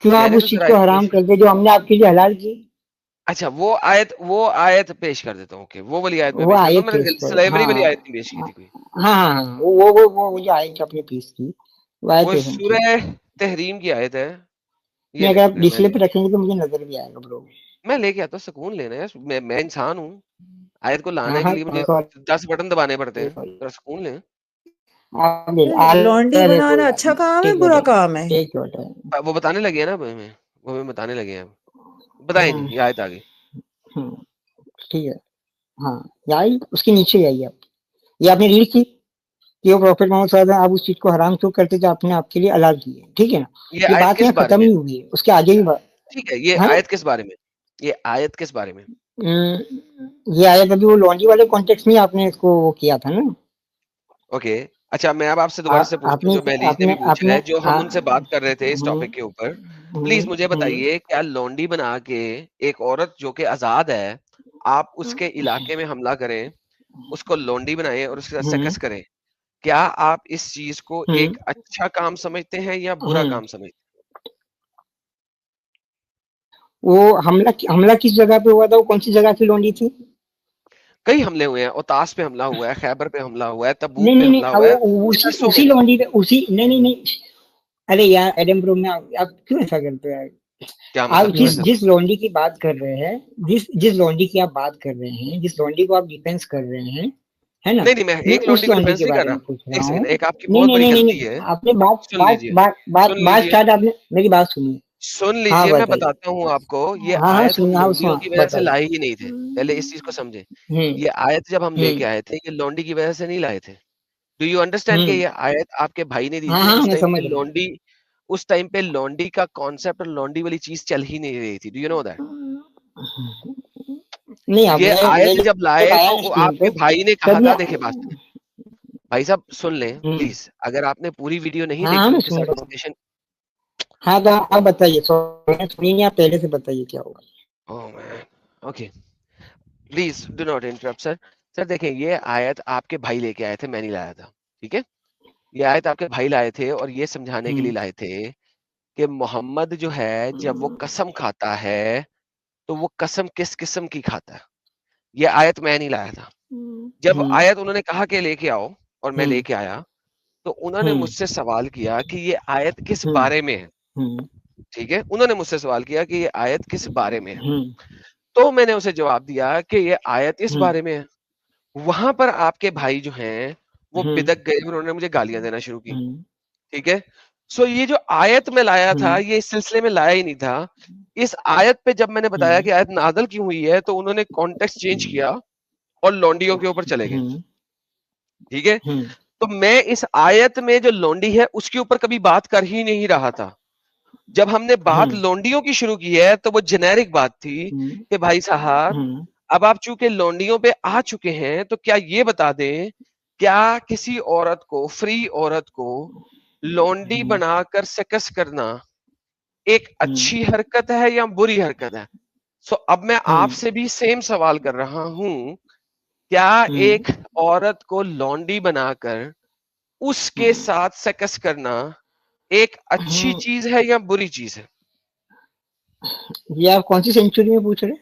क्यों आप मैंने तो उस सर चीज को आयत हराम पेश की। कर दे जो हमने आपके लिए हलाल की। अच्छा, वो आयत पेश कर देता हूँ। ओके, वो वाली आयत मैं वो पेश करता हूँ। आयत मैंने पेश करो, स्लेवरी हाँ वाली आयत नहीं पेश की हाँ थी कोई। हाँ हाँ, वो जो आयत आपने पेश की, वो आयत वो पेश नहीं की। सूरह तहरीम की आयत है। ये नहीं, अगर आप देखो, डिस्प्ले पे रखेंगे तो मुझे नजर भी आएगा ब्रो। मैं लेके आता हूँ, सुकून लेना है। मैं इंसान हूँ। आयत को हाँ लाने के हाँ, लिए मुझे देखो 10 बटन दबाने पड़ते हैं। देखो, थोड़ा सुकून लें। लॉन्डी देखो बनाना यार, अच्छा काम है एक बुरा मिनट, काम है? एक मिनट। वो बताने लगे हैं ना हमें, वो हमें बताने लगे हैं अब। बताए नहीं, हम्म ये आयत आ गई। हम्म, ठीक है। हाँ, यही उसके नीचे आइए आप। ये आपने रीड की कि वो प्रॉफिट मोहम्मद सल्लल्लाहु अलैहि वसल्लम, आप उस चीज को हराम क्यों करते जो आपने आपके लिए अलाल की है, ठीक है ना। ये ये आयत बात किस यहाँ बारे खत्म में? ही हुई है, उसके आगे ही ठीक है, ये हाँ। आयत किस बारे में? ये आयत किस बारे में? ये आया कभी वो लॉन्ड्री वाले कॉन्टेक्स्ट में आपने इसको वो किया था ना। ओके, अच्छा मैं अब आपसे दोबारा से पूछता हूँ, आपने जो बहलीज ने भी आपने पूछा आपने है, जो हम उनसे बात कर रहे थे इस हम्म टॉपिक के ऊपर। हम्म प्लीज मुझे हम्म बताइए, क्या लौंडी बना के एक औरत जो कि आजाद है, आप उसके इलाके में हमला करें, उसको लौंडी बनाएं और उसके साथ हम्म सकस करें, क्या आप इस चीज को हम्म एक अच्छा काम समझते हैं या बुरा हम्म। काम समझते वो हमला किस जगह पे हुआ था, वो कौन सी जगह की लॉन्ड्री थी? हैं? कई हमले हुए हैं, ओतास पे हमला हुआ है, खैबर पे हमला हुआ है, तबूक नहीं पे नहीं नहीं, हमला अब हुआ है, वो उसी दसों में उसी हुआ है। लॉन्ड्री पे, उसी, नहीं नहीं नहीं। अरे यार एडम ब्रो में आप क्यों ऐसा करते हैं? क्या आप मतलब, क्यों जिस ऐसा? जिस लॉन्ड्री की बात कर रहे हैं, जिस जिस लॉन्ड्री की आप बात कर रहे हैं, जिस लॉन्ड्री को आप डिफेंस कर रहे हैं, है ना, नहीं नहीं, मैं मैं एक उस लौंडी को लॉन्ड्री डिफेंस के नहीं कर बारे रहा। में पूछ रहा एक हूँ। सेकंड, एक आपकी नहीं बहुत नहीं बड़ी नहीं नहीं गलती नहीं, है। आपने बात सुन बात लीजिए, बात बात सुन बात लीजिए, स्टार्ट, आपने मेरी बात सुनिए। सुन हाँ लीजिए, मैं बताइए। बताता हूँ आपको। ये हाँ हाँ, आयत हम सुनिए, हाँ लौंडियों सुना, की वजह से बताइए। लाए ही नहीं थे। पहले इस चीज को समझे। हम्म ये आयत जब हम लेके हम्म आए थे, ये लौंडी की वजह से नहीं लाए थे। डू यू अंडरस्टैंड कि हम्म। ये आयत आपके भाई ने दी हाँ थी? हाँ, मैं समझ रहा हूँ। उस टाइम पे लौंडी का कॉन्सेप्ट और लौंडी वाली चीज चल ही नहीं रही थी। Do you know that? नहीं अब ये आयत मैं जब लाए आया तो ना स्क्रीन आपके पे भाई ने कहा तब था, मैं देखिए बात सुनिए। भाई साहब सुन लें प्लीज, अगर आपने पूरी वीडियो नहीं हाँ देखी मैं उसके सुन रहा हूँ। सर्टिफिकेशन। हाँ तो आप बताइए, मैंने सुनी नहीं, आप पहले से बताइए क्या होगा। Oh man, okay, please do not interrupt sir. Sir देखें, ये आयत आपके भाई लेके आए थे, मैं नहीं लाया था, ठीक है। ये आयत आपके भाई लाए थे और ये समझाने के लिए लाए थे कि मोहम्मद जो है जब वो कसम खाता है तो वो कसम किस किस्म की खाता है। ये आयत मैं नहीं लाया था। जब हम्म आयत उन्होंने कहा कि लेके आओ और मैं हम्म लेके आया, तो उन्होंने हम्म मुझसे सवाल किया कि ये आयत किस हम्म बारे में है, हम्म ठीक है। उन्होंने मुझसे सवाल किया कि ये आयत किस बारे में है, हम्म तो मैंने उसे जवाब दिया कि ये आयत इस हम्म बारे में है। वहां पर आपके भाई जो हैं वो हम्म बिदक गए, उन्होंने मुझे गालियां देना शुरू की, हम्म ठीक है। सो ये जो आयत में लाया था, हम्म ये इस सिलसिले में लाया ही नहीं था। इस आयत पे जब मैंने बताया कि आयत नाज़िल क्यों हुई है, तो उन्होंने कॉन्टेक्स्ट चेंज किया और लौंडियों के ऊपर चले गए, हम्म ठीक है। हम्म तो मैं इस आयत में जो लौंडी है उसके ऊपर कभी बात कर ही नहीं रहा था। जब हमने बात हम्म लौंडियों की शुरू की है तो वो जेनेरिक बात थी हम्म कि भाई साहब, हम्म अब आप चूंकि लौंडियों पे आ चुके हैं तो क्या ये बता दें, क्या किसी औरत को, फ्री औरत को लौंडी हम्म बनाकर सेक्स करना एक हम्म अच्छी हरकत है या बुरी हरकत है। सो अब मैं हम्म आपसे भी सेम सवाल कर रहा हूं, क्या हम्म एक औरत को लौंडी बनाकर उसके साथ सेक्स करना एक अच्छी हम्म, चीज है या बुरी चीज है। ये आप कौन सी सेंचुरी में पूछ रहे हैं?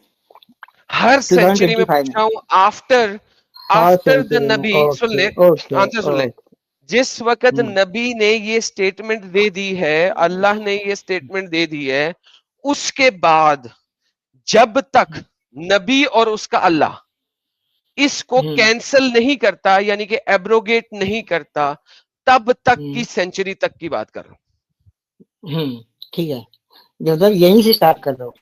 हर सेंचुरी में 2025 पूछ में? रहा हूं, after her after the century में, नबी, सुन ओके ले, ओके आंसर सुन ले। ओके। जिस वक्त हम्म नबी ने ये स्टेटमेंट दे दी है, अल्लाह ने ये स्टेटमेंट दे दी है, उसके बाद जब तक नबी और उसका अल्लाह इसको हम्म कैंसल नहीं करता, यानी कि एब्रोगेट नहीं करता, तब तक की हम्म सेंचुरी तक की बात कर रहा हूं। ठीक है, जब तक यहीं से स्टार्ट कर रहा हूँ,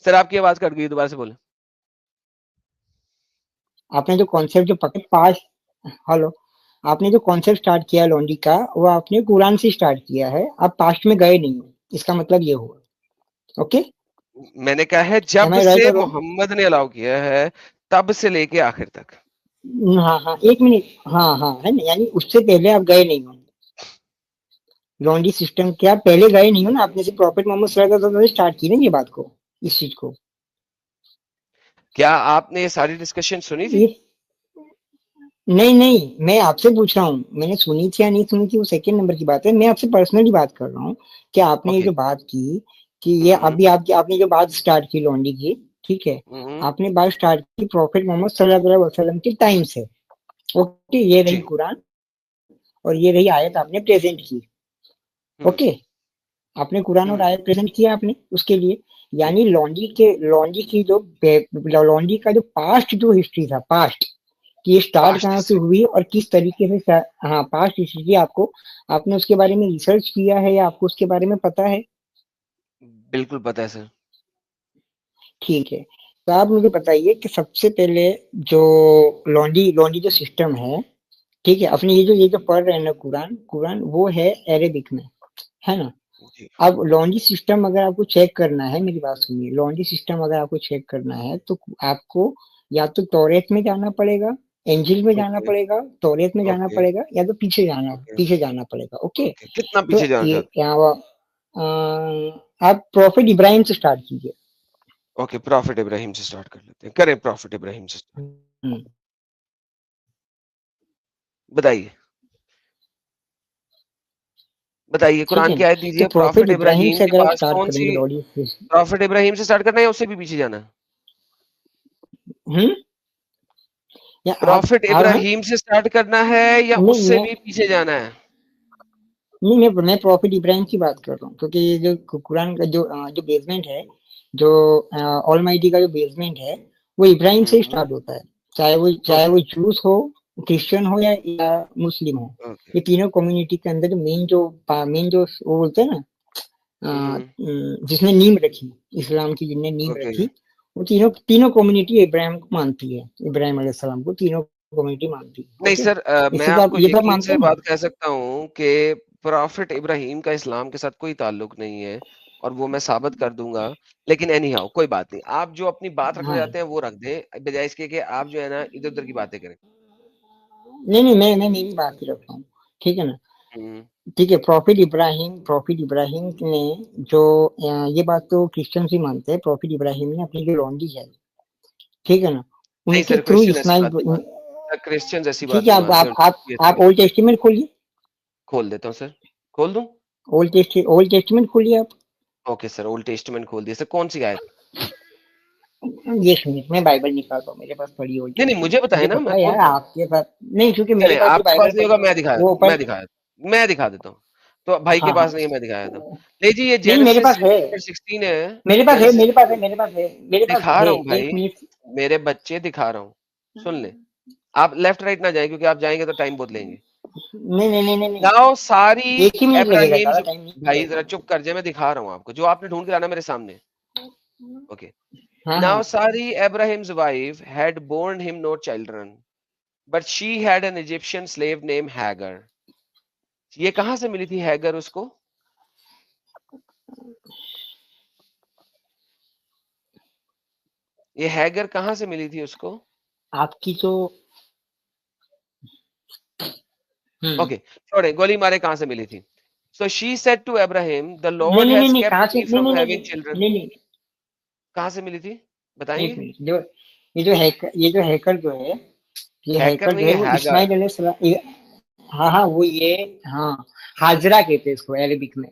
सर आपकी आवाज कट गई, दोबारा से बोले। आपने जो कॉन्सेप्ट जो पकड़ पास, हेलो, आपने जो कॉन्सेप्ट स्टार्ट किया लॉन्ड्री का, वो आपने कुरान से स्टार्ट किया है, आप पास्ट में गए नहीं हो, इसका मतलब ये हुआ। ओके, मैंने कहा है एम जब आई राइट से और रॉन्ग? मोहम्मद ने अलाउ किया है तब से लेके आखिर तक। हाँ हाँ, एक मिनट, हाँ हाँ, है ना, यानी उससे पहले आप गए नहीं हो लॉन्ड्री सिस्टम के, आप पहले गए नहीं हो ना, आपने से प्रॉफिट मोहम्मद सल्लल्लाहु अलैहि वसल्लम स्टार्ट की ना ये बात को, इस चीज को। क्या आपने ये सारी डिस्कशन सुनी थी। ये नहीं नहीं, मैं आपसे पूछ रहा हूँ, मैंने सुनी थी या नहीं सुनी थी वो सेकंड नंबर की बात है, मैं आपसे पर्सनली बात कर रहा हूँ कि आपने ये ओके। जो बात की कि ये अभी आपने जो बात स्टार्ट की लॉन्ड्री की, ठीक है, हम्म, आपने बात स्टार्ट की प्रॉफिट मोहम्मद सल्लल्लाहु अलैहि वसल्लम के टाइम से। ओके, ये रही जी। कुरान और ये रही आयत आपने प्रेजेंट की। हम्म, ओके, आपने कुरान और हम्म, आयत प्रेजेंट किया आपने उसके लिए, जी। यानी लॉन्ड्री की जो लॉन्ड्री का जो पास्ट जो हिस्ट्री था, पास्ट कि ये स्टार्ट पास्ट कहाँ से हिस्ट्री हुई और किस तरीके से हाँ पास्ट हिस्ट्री आपको, आपने उसके बारे में रिसर्च किया है या आपको उसके बारे में पता है? बिल्कुल पता है सर। ठीक है, तो आप मुझे बताइए कि सबसे पहले जो लॉन्ड्री लॉन्ड्री जो सिस्टम है, ठीक है, अपने ये जो पढ़ रहे हैं ना कुरान, कुरान वो है अरेबिक में, है ना। जी। अब लॉन्ड्री सिस्टम अगर आपको चेक करना है, मेरी बात सुनिए, लॉन्ड्री सिस्टम अगर आपको चेक करना है तो आपको या तो तौरेत में जाना पड़ेगा, इंजिल में जाना ओके। पड़ेगा, तौरेत में जाना ओके। पड़ेगा, या तो ओके। पीछे जाना पड़ेगा। ओके, ओके, कितना तो पीछे जाना ये चाहते यहाँ आप प्रॉफिट इब्राहिम से स्टार्ट कीजिए। हैं। ओके, प्रॉफिट इब्राहिम से स्टार्ट कर लेते हैं, करें प्रॉफिट इब्राहिम से start। हम्म, बताइए, बताइए ठीक कुरान है की ना, आयत तो दीजिए, प्रॉफिट प्रॉफिट इब्राहिम इब्राहिम से के अगर आप पास स्टार्ट कौन करेंगे सी। लॉन्ड्री, प्रॉफिट इब्राहिम से स्टार्ट करना है या उससे भी पीछे जाना है। हम्म, या प्रॉफिट आप हैं, इब्राहिम से स्टार्ट करना है या नहीं उससे मैं भी पीछे जाना है। नहीं मैं प्रॉफिट इब्राहिम की बात कर रहा हूँ, क्योंकि ये जो कुरान का जो बेसमेंट है, जो ऑलमाइटी का जो बेसमेंट है, वो इब्राहिम से हम्म, स्टार्ट होता है, चाहे ओके। वो जूस हो, क्रिश्चियन हो या मुस्लिम हो। ओके। ये तीनों कम्युनिटी के अंदर मेन जो वो बोलते हैं ना, हम्म, जिसने नींव रखी, इस्लाम की जिसने नींव ओके। रखी, वो तीनों तीनों कम्युनिटी इब्राहिम को मानती है, इब्राहिम अलैहिस्सलाम को तीनों कम्युनिटी मानती है। नहीं ओके, सर, मैं इससे तो आप आपको ये तो आप यकीन मानते से हैं ना? बात कह सकता हूँ कि प्रॉफिट इब्राहिम का इस्लाम के साथ कोई ताल्लुक नहीं है। और वो मैं साबित कर दूंगा। लेकिन एनी हाउ कोई बात नहीं, आप जो अपनी बात रखना हाँ चाहते हैं वो रख दें, बजाय इसके कि आप जो है ना इधर उधर की बातें करें। नहीं, मैं मेरी बात ही रखता हूँ, ठीक है ना। ठीक है, प्रॉफिट इब्राहिम ने जो ये बात तो क्रिश्चियन ही मानते हैं, प्रॉफिट इब्राहिम ने अपनी जो लॉन्डी है, ठीक है ना, नहीं उनके सर, थ्रू क्रिश्चियन ऐसी इस्माइल, बात नहीं मानते, क्रिश्चियन ऐसी बात ठीक है, नहीं मानते। आप ओल्ड टेस्टामेंट खोलिए, खोल देता हूँ सर, खोल दूं? ओल्ड टेस्टामेंट खोलिए आप। ओके सर, ओल्ड टेस्टामेंट खोल दिया सर। कौन सी आयत? ये सुनिए, मैं बाइबल निकालता हूँ, मेरे पास पड़ी ओल्ड नहीं नहीं, टेस्टामेंट, मुझे बताए मुझे ना, पता मैं है यार खोलता हूँ। आपके पास नहीं, क्योंकि मेरे चले, पास जो आपके बाइबल पास नहीं पड़ी होगा, है वो ओपन। मैं दिखा देता हूँ। तो भाई के हाँ हाँ, पास नहीं है, मैं दिखा देता हूँ। ले जी, ये नहीं मेरे जेनेसिस पास है, चैप्टर 16 है। मेरे पास है, जेनेसिस मेरे पास है, मेरे पास है, मेरे पास दिखा है, रहा हूँ भाई, एक मिनट। मेरे बच्चे दिखा रहा हूँ, सुन ले। आप लेफ्ट राइट ना जाए, क्योंकि आप जाएंगे तो टाइम बहुत लेंगे। नहीं नहीं नहीं नहीं नहीं, नाउ सारी एक ही मिनट लगेगा, अब्राहिम्स, ज्यादा टाइम नहीं भाई लगेगा। जरा चुप कर जाए, मैं दिखा रहा हूँ आपको जो आपने ढूंढ के लाना मेरे सामने। ओके, हाँ नाउ हाँ, सारी Abraham's wife had borne him no children, but she had an Egyptian slave named Hagar. ये कहाँ से मिली थी हैगर उसको? ये हैगर कहाँ से मिली थी उसको? आपकी तो ओके, छोड़े, गोली मारे कहाँ से मिली थी? So she said to Abraham, the नहीं Lord नहीं नहीं has नहीं, kept कहाँ से, me नहीं from नहीं नहीं having नहीं children. नहीं नहीं, कहाँ से मिली थी एक बताएंगे? मिनट, जो ये जो हैकर जो है, ये हैकर हैकर जो नहीं है है, वो हैगर। इस्माइल हाँ हाँ, वो ये, हाँ, हाजरा कहते हैं इसको अरेबिक में,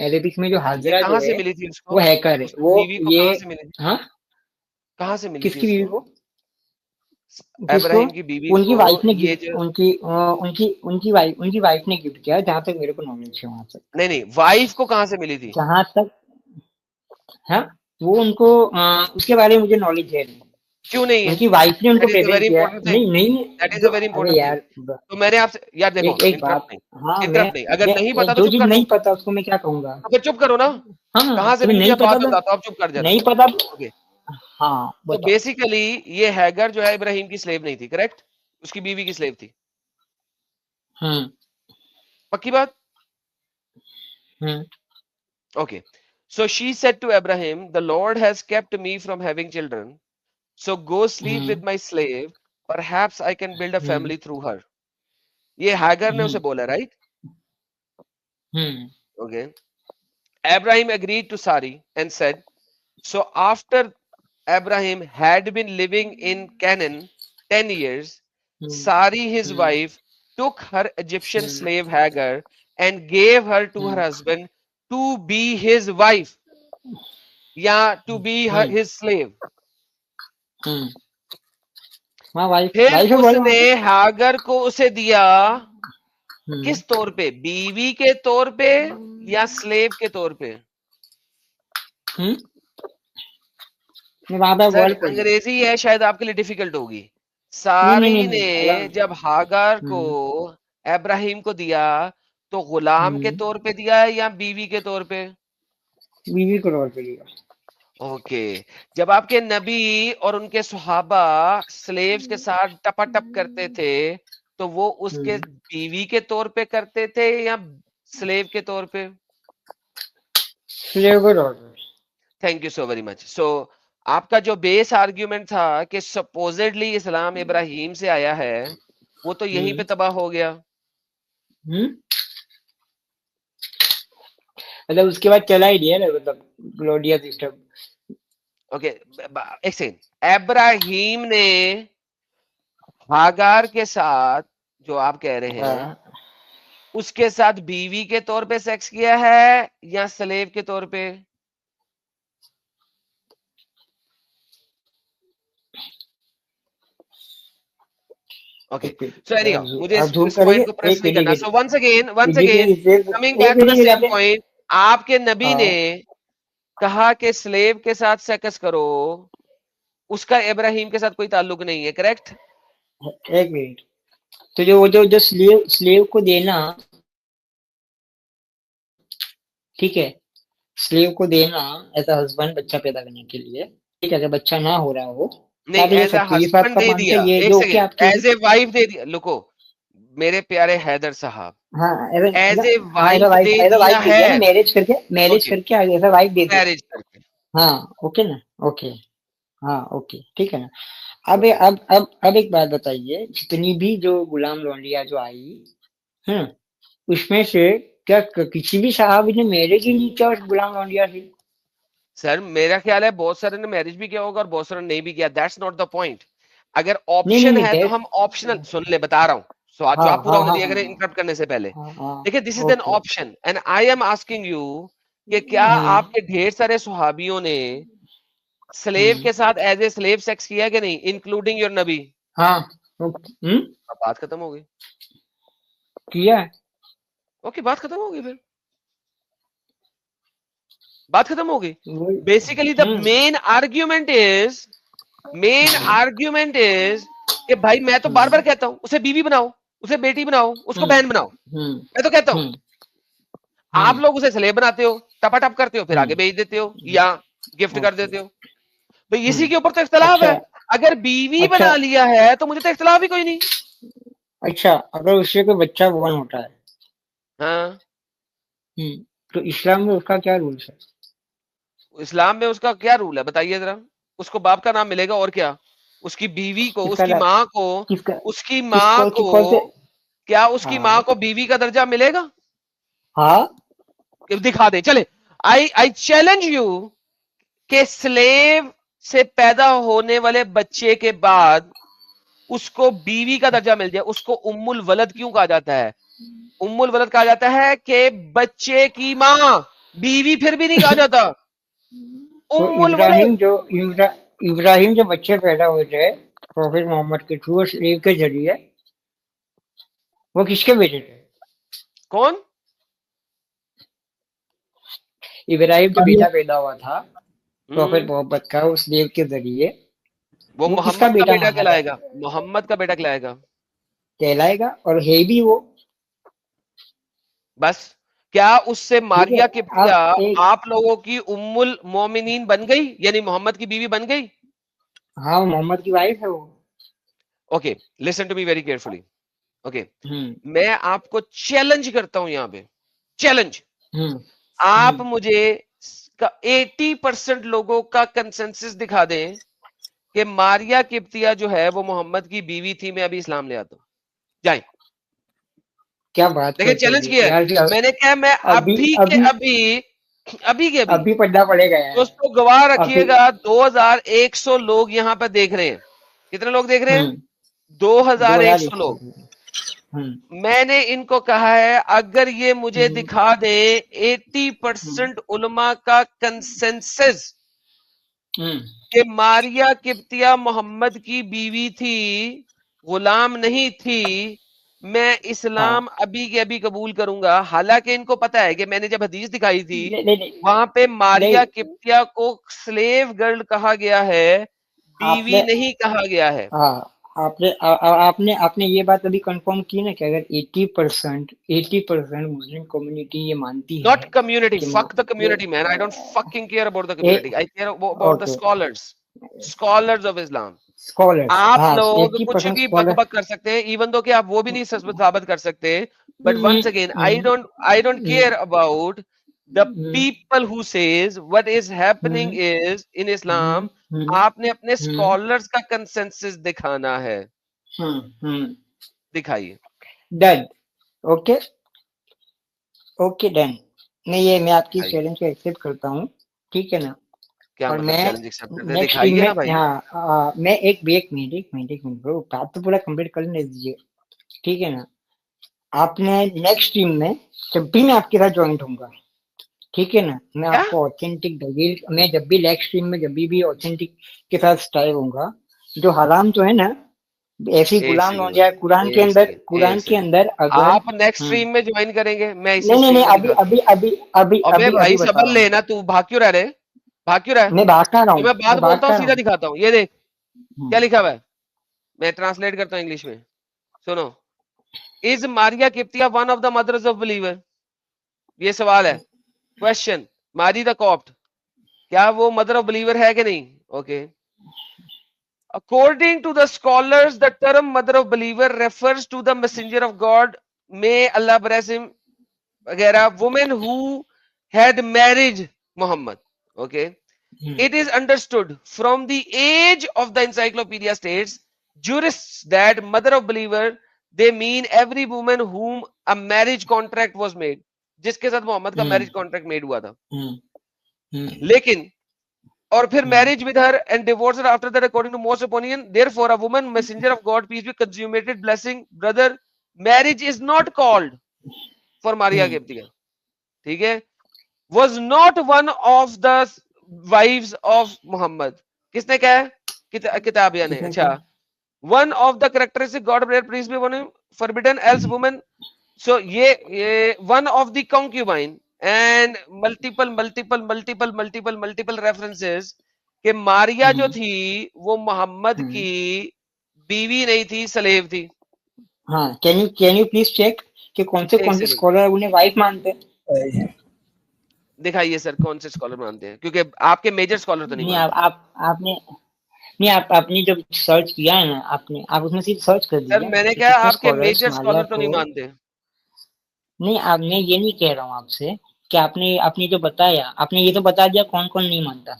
अरेबिक में जो ये हाजरा जो कहाँ से है मिली थी उसको? वो हैकर है, उसकी वो बीवी को ये, कहाँ से मिली थी? हाँ, कहाँ से मिली थी किसकी बीवी उसको? को, किसको, अब्राहिम की बीवी उनकी को। वाइफ ने ये गिफ्ट, जो, उनकी वाइफ ने गिफ्ट किया, जहाँ तक मेरे को नॉलेज है वहां तक, नहीं नहीं, वाइफ को कहाँ से मिली थी? जहाँ तक, हाँ, वो उनको उसके बारे में मुझे नॉलेज है नहीं। क्यों नहीं है? उनकी वाइफ ने उनको that is a present very किया, इंपॉर्टेंट थिंग। नहीं नहीं, दैट इज जो, अ वेरी अरे इंपॉर्टेंट थिंग। यार, तो मैंने आपसे, यार देखो, एक बात, इंटरप्ट नहीं, हाँ, इंटरप्ट नहीं, अगर नहीं पता तो जो चुप चीज कर नहीं दो। पता उसको मैं क्या कहूंगा, तो फिर चुप करो ना। हाँ, कहाँ से तुम्हें मिली थी नहीं आप पता बात तो बताता हूँ, आप चुप कर जरा। नहीं पता, ओके, हाँ तो बताओ। बेसिकली ये हैगर जो है इब्राहिम की स्लेव नहीं थी, करेक्ट? उसकी बीवी की स्लेव थी। हम्म पक्की बात? हम्म Okay. So she said to Abraham, the Lord has kept me from having children. So go sleep with hmm my slave. Perhaps I can build a hmm family through her. ये हैगर ने उसे हम्म बोला, right? Hmm Okay. Abraham agreed to Sari and said, so after Abraham had been living in Canaan 10 years, Sari, his hmm wife, took her Egyptian slave Hagar and gave her to her hmm husband to be his wife. या to be hmm his slave. Hmm, हाँ, वाइफ फिर वाइफ है, बोलो वहाँ उसने पे। हागर को उसे दिया हम्म किस तौर पे? बीवी के तौर पे या स्लेव के तौर पे? हम्म, वहां पे सर वर्ड पढ़िए। अंग्रेजी है, शायद आपके लिए डिफिकल्ट होगी। नहीं सारी नहीं ने नहीं, अल्लाह, जब हागर को हम्म अब्राहिम को दिया तो गुलाम के हम्म, तौर पे दिया है या बीवी के तौर पे? बीवी को रोल करिएगा। ओके, जब आपके नबी और उनके सुहाबा स्लेव्स के साथ टपाटप करते थे तो वो उसके हम्म, बीवी के तौर पे करते थे या स्लेव के तौर पे? स्लेव को रोल करिए। Thank you so very much. So आपका जो बेस आर्ग्यूमेंट था कि सपोजिटली इस्लाम इब्राहिम से आया है, वो तो यहीं पे तबाह हो गया। हम्म, मतलब उसके बाद चला ही दिया ना, मतलब ग्लोडिया सिस्टम। ओके, एक सेकंड। इब्राहिम ने हागार के साथ, जो आप कह रहे हैं, हाँ, उसके साथ बीवी के तौर पे सेक्स किया है या स्लेव के तौर पे? ओके, सो एनीहाउ मुझे आप झूम इस करेंगे, पॉइंट को प्रेस एक नहीं करना। मिनट, सो वंस एक अगेन मिनट, कमिंग एक back to the minute same आपने, पॉइंट, आपके नबी ने हाँ, कहा कि स्लेव के साथ सेक्स करो, उसका इब्राहिम के साथ कोई ताल्लुक नहीं है, करेक्ट? एक मिनट, तो जो स्लेव को देना, ठीक है, स्लेव को देना एज अ हस्बैंड बच्चा पैदा करने के लिए, ठीक है, अगर बच्चा ना हो रहा हो तो नहीं, आप दे एज अ सकते हैं, ये बात हस्बैंड का दे मानते दिया, हैं, ये एक जो कि सेकेंड, आपके, एज ए वाइफ दे दिया। लुको, मेरे प्यारे हैदर साहब, हाँ एज ए हाँ ऐसा वाइफ दे वाइफ दिया दे दिया ना, है, मैरिज ओके, करके आगे ऐसा वाइफ दे दिया। मैरिज करके, हाँ ओके ना, ओके, हाँ ओके ठीक है ना। अब एक बात बताइए, जितनी भी जो गुलाम लौंडिया जो आई, हम्म, उसमें से क्या किसी भी साहब ने मैरिज ही नहीं किया उस गुलाम लौंडिया से? सर मेरा ख्याल है बहुत सारे ने मैरिज भी किया होगा और बहुत सारे ने नहीं भी किया, दैट्स नॉट द पॉइंट। अगर नहीं नहीं ऑप्शन नहीं है तो हम ऑप्शनल, सुन ले बता रहा हूँ, हाँ जवाब पूरा हाँ होने हाँ दिया हाँ करें इंटरप्ट करने से पहले। हाँ हाँ देखिए this is an okay option and I am asking you कि क्या आपके ढेर सारे सुहाबियों ने स्लेव के साथ एज ए स्लेव सेक्स किया कि नहीं, इंक्लूडिंग योर नबी? हाँ ओके अब बात खत्म हो गई। किया है। ओके बात खत्म हो गई, फिर बात खत्म हो गई। वही, basically the main argument is कि भाई मैं तो बार बार कहता हूं उसे बीवी बनाओ, उसे बेटी बनाओ, उसको बहन बनाओ, मैं तो कहता हूं। आप लोग उसे स्लेव बनाते हो, टपाटप करते हो, फिर आगे बेच देते हो या गिफ्ट कर देते हो। भाई इसी के ऊपर तो इख्तलाफ अच्छा है। अगर बीवी अच्छा बना लिया है तो मुझे तो इख्तलाफ ही कोई नहीं। अच्छा, अगर उससे कोई बच्चा बोर्न होता है, हाँ, तो इस्लाम में उसका क्या रूल है? इस्लाम में उसका क्या रूल है बताइए जरा। उसको बाप का नाम मिलेगा और क्या, उसकी बीवी को, किसका उसकी माँ को, किसका उसकी माँ को, कौन से? क्या उसकी माँ हाँ को बीवी का दर्जा मिलेगा? हाँ दिखा दे चले। आई चैलेंज यू कि स्लेव से पैदा होने वाले बच्चे के बाद उसको बीवी का दर्जा मिल जाए। उसको उम्मुल वलद क्यों कहा जाता है? उम्मुल वलद कहा जाता है कि बच्चे की माँ, बीवी फिर भी नहीं कहा जाता, तो उम्मुल वलद। इब्राहिम जो बच्चे पैदा हुए थे प्रोफेट मोहम्मद के थ्रू स्लेव के जरिए, वो किसके बेटे थे? कौन? इब्राहिम जो बेटा पैदा हुआ था प्रोफेट हम्म, मोहम्मद का उस स्लेव के जरिए, वो वो किसका मोहम्मद का बेटा बेटा माना जाता कहलाएगा, मोहम्मद का बेटा कहलाएगा। कहलाएगा? और है भी वो। बस क्या उससे ठीक है, मारिया किप्तिया आप एक, आप लोगों की उम्मुल मोमिनीन बन गई, यानी मोहम्मद की बीवी बन गई? हाँ मोहम्मद की वाइफ है वो। Okay listen to me very carefully. Okay hmm मैं आपको चैलेंज करता हूं यहां पे, चैलेंज। हम्म आप हम्म मुझे 80% लोगों का कंसेंसस दिखा दें कि मारिया किप्तिया जो है वो मोहम्मद की बीवी थी, मैं अभी इस्लाम ले आता हूं, जाए। क्या बात देखिए करते हो चैलेंज किया है यार जी, मैंने, क्या मैं अभी अभी के अभी अभी के अभी, अभी पढ़ना पड़ेगा यार। दोस्तों गवाह अभी रखिएगा 2100 लोग यहाँ पर देख रहे हैं। कितने लोग देख रहे हैं? 2100 2100। लोग। मैंने इनको कहा है अगर ये मुझे दिखा दे 80% उलमा का कंसेंसस कि मारिया किप्तिया मोहम्मद की बीवी थी, गुलाम नहीं थी, मैं इस्लाम हाँ अभी के अभी कबूल करूंगा। हालांकि इनको पता है कि मैंने जब हदीस दिखाई थी नहीं नहीं नहीं वहां पे मारिया नहीं, किप्तिया को स्लेव गर्ल कहा गया है, बीवी आपने नहीं कहा गया है। हाँ आपने आपने ये बात अभी कंफर्म की ना कि अगर 80% मुस्लिम कम्युनिटी ये मानती नॉट है कम्युनिटी, कि fuck the community man, I don't fucking care about the A, community, I care about the okay scholars of Islam. Scholars, आप हाँ लोग कुछ 80% भी स्कॉलर। बकबक कर सकते हैं, इवन दो कि आप वो भी नहीं साबित कर सकते, but once again I don't care about the people who says what is happening is in Islam. आपने अपने स्कॉलर्स का कंसेंसस दिखाना है, दिखाइए। Done, okay okay done. मैं आपकी दिखाइए। चैलेंज को एक्सेप्ट करता हूँ, ठीक है ना। क्या और मतलब मैं चैलेंज एक्सेप्ट करते हैं? नेक्स्ट टीम दिखाइए में, ना भाई। हाँ मैं एक मिनट ब्रो, बात तो पूरा कंप्लीट कर लेने दीजिए, ठीक है ना। आपने नेक्स्ट टीम में जब भी मैं आपके साथ ज्वाइन होऊंगा, ठीक है ना, मैं क्या? आपको ऑथेंटिक दलील, मैं जब भी नेक्स्ट टीम में जब भी ऑथेंटिक के साथ स्टाइल होऊंगा, जो हराम जो है ना, ऐसी एक गुलाम हो सेकेंड जाए एक सेकेंड कुरान एक के सेकेंड, अंदर अगर। आप नेक्स्ट स्ट्रीम में ज्वाइन करेंगे, मैं इसी नहीं स्ट्रीम में अभी दिखाता अभी हूँ। अभी अभी अबे अभी भाई अभी बता सबर रहा हूँ। लेना, तू भाग क्यों रहा रे, भाग क्यों रहा है? मैं भागता रहा तो हूँ, मैं बात मैं बोलता हूँ भागता रहा सीधा हूँ। दिखाता हूँ, ये देख हम्म, क्या लिखा हुआ है, मैं ट्रांसलेट करता हूँ इंग्लिश में, सुनो। Is Maria Qibtiyya one of the mothers of believer? ये सवाल है, क्वेश्चन। मारी द कॉप्ट क्या वो मदर ऑफ बिलीवर है कि नहीं? Okay According to the scholars, the term mother of believer refers to the messenger of God, may Allah bless him, वगैरह, woman who had married Muhammad. Okay. It is understood from the age of the encyclopedia states, jurists, that mother of believer, they mean every woman whom a marriage contract was made, जिसके साथ मोहम्मद का marriage contract made हुआ था. लेकिन और फिर marriage with her and divorce her after that according to most opinion. Therefore, a woman messenger of God, peace be, consummated blessing, brother, marriage is not called for Maria Gibtiya. ठीक है, was not one of the wives of Muhammad. किसने कहा है? किताबिया ने. अच्छा, one of the characteristic God peace be upon him, forbidden else woman. So ये one of the concubine and multiple references कि मारिया जो थी वो मोहम्मद की बीवी नहीं थी, स्लेव थी. हाँ, can you please check कि कौन से स्कॉलर उन्हें वाइफ मानते हैं? दिखाइए सर, कौन से स्कॉलर मानते हैं, क्योंकि आपके मेजर स्कॉलर तो नहीं मानते. आपने जब सर्च किया है ना, आप उसमें सिर्फ सर्च कर दीजिए. सर मैंने कहा आपके मेजर स्कॉलर तो नहीं मानते. नहीं, मैं ये नहीं कह रहा हूँ आपसे कि आपने जो बताया, आपने ये तो बता दिया कौन कौन नहीं मानता,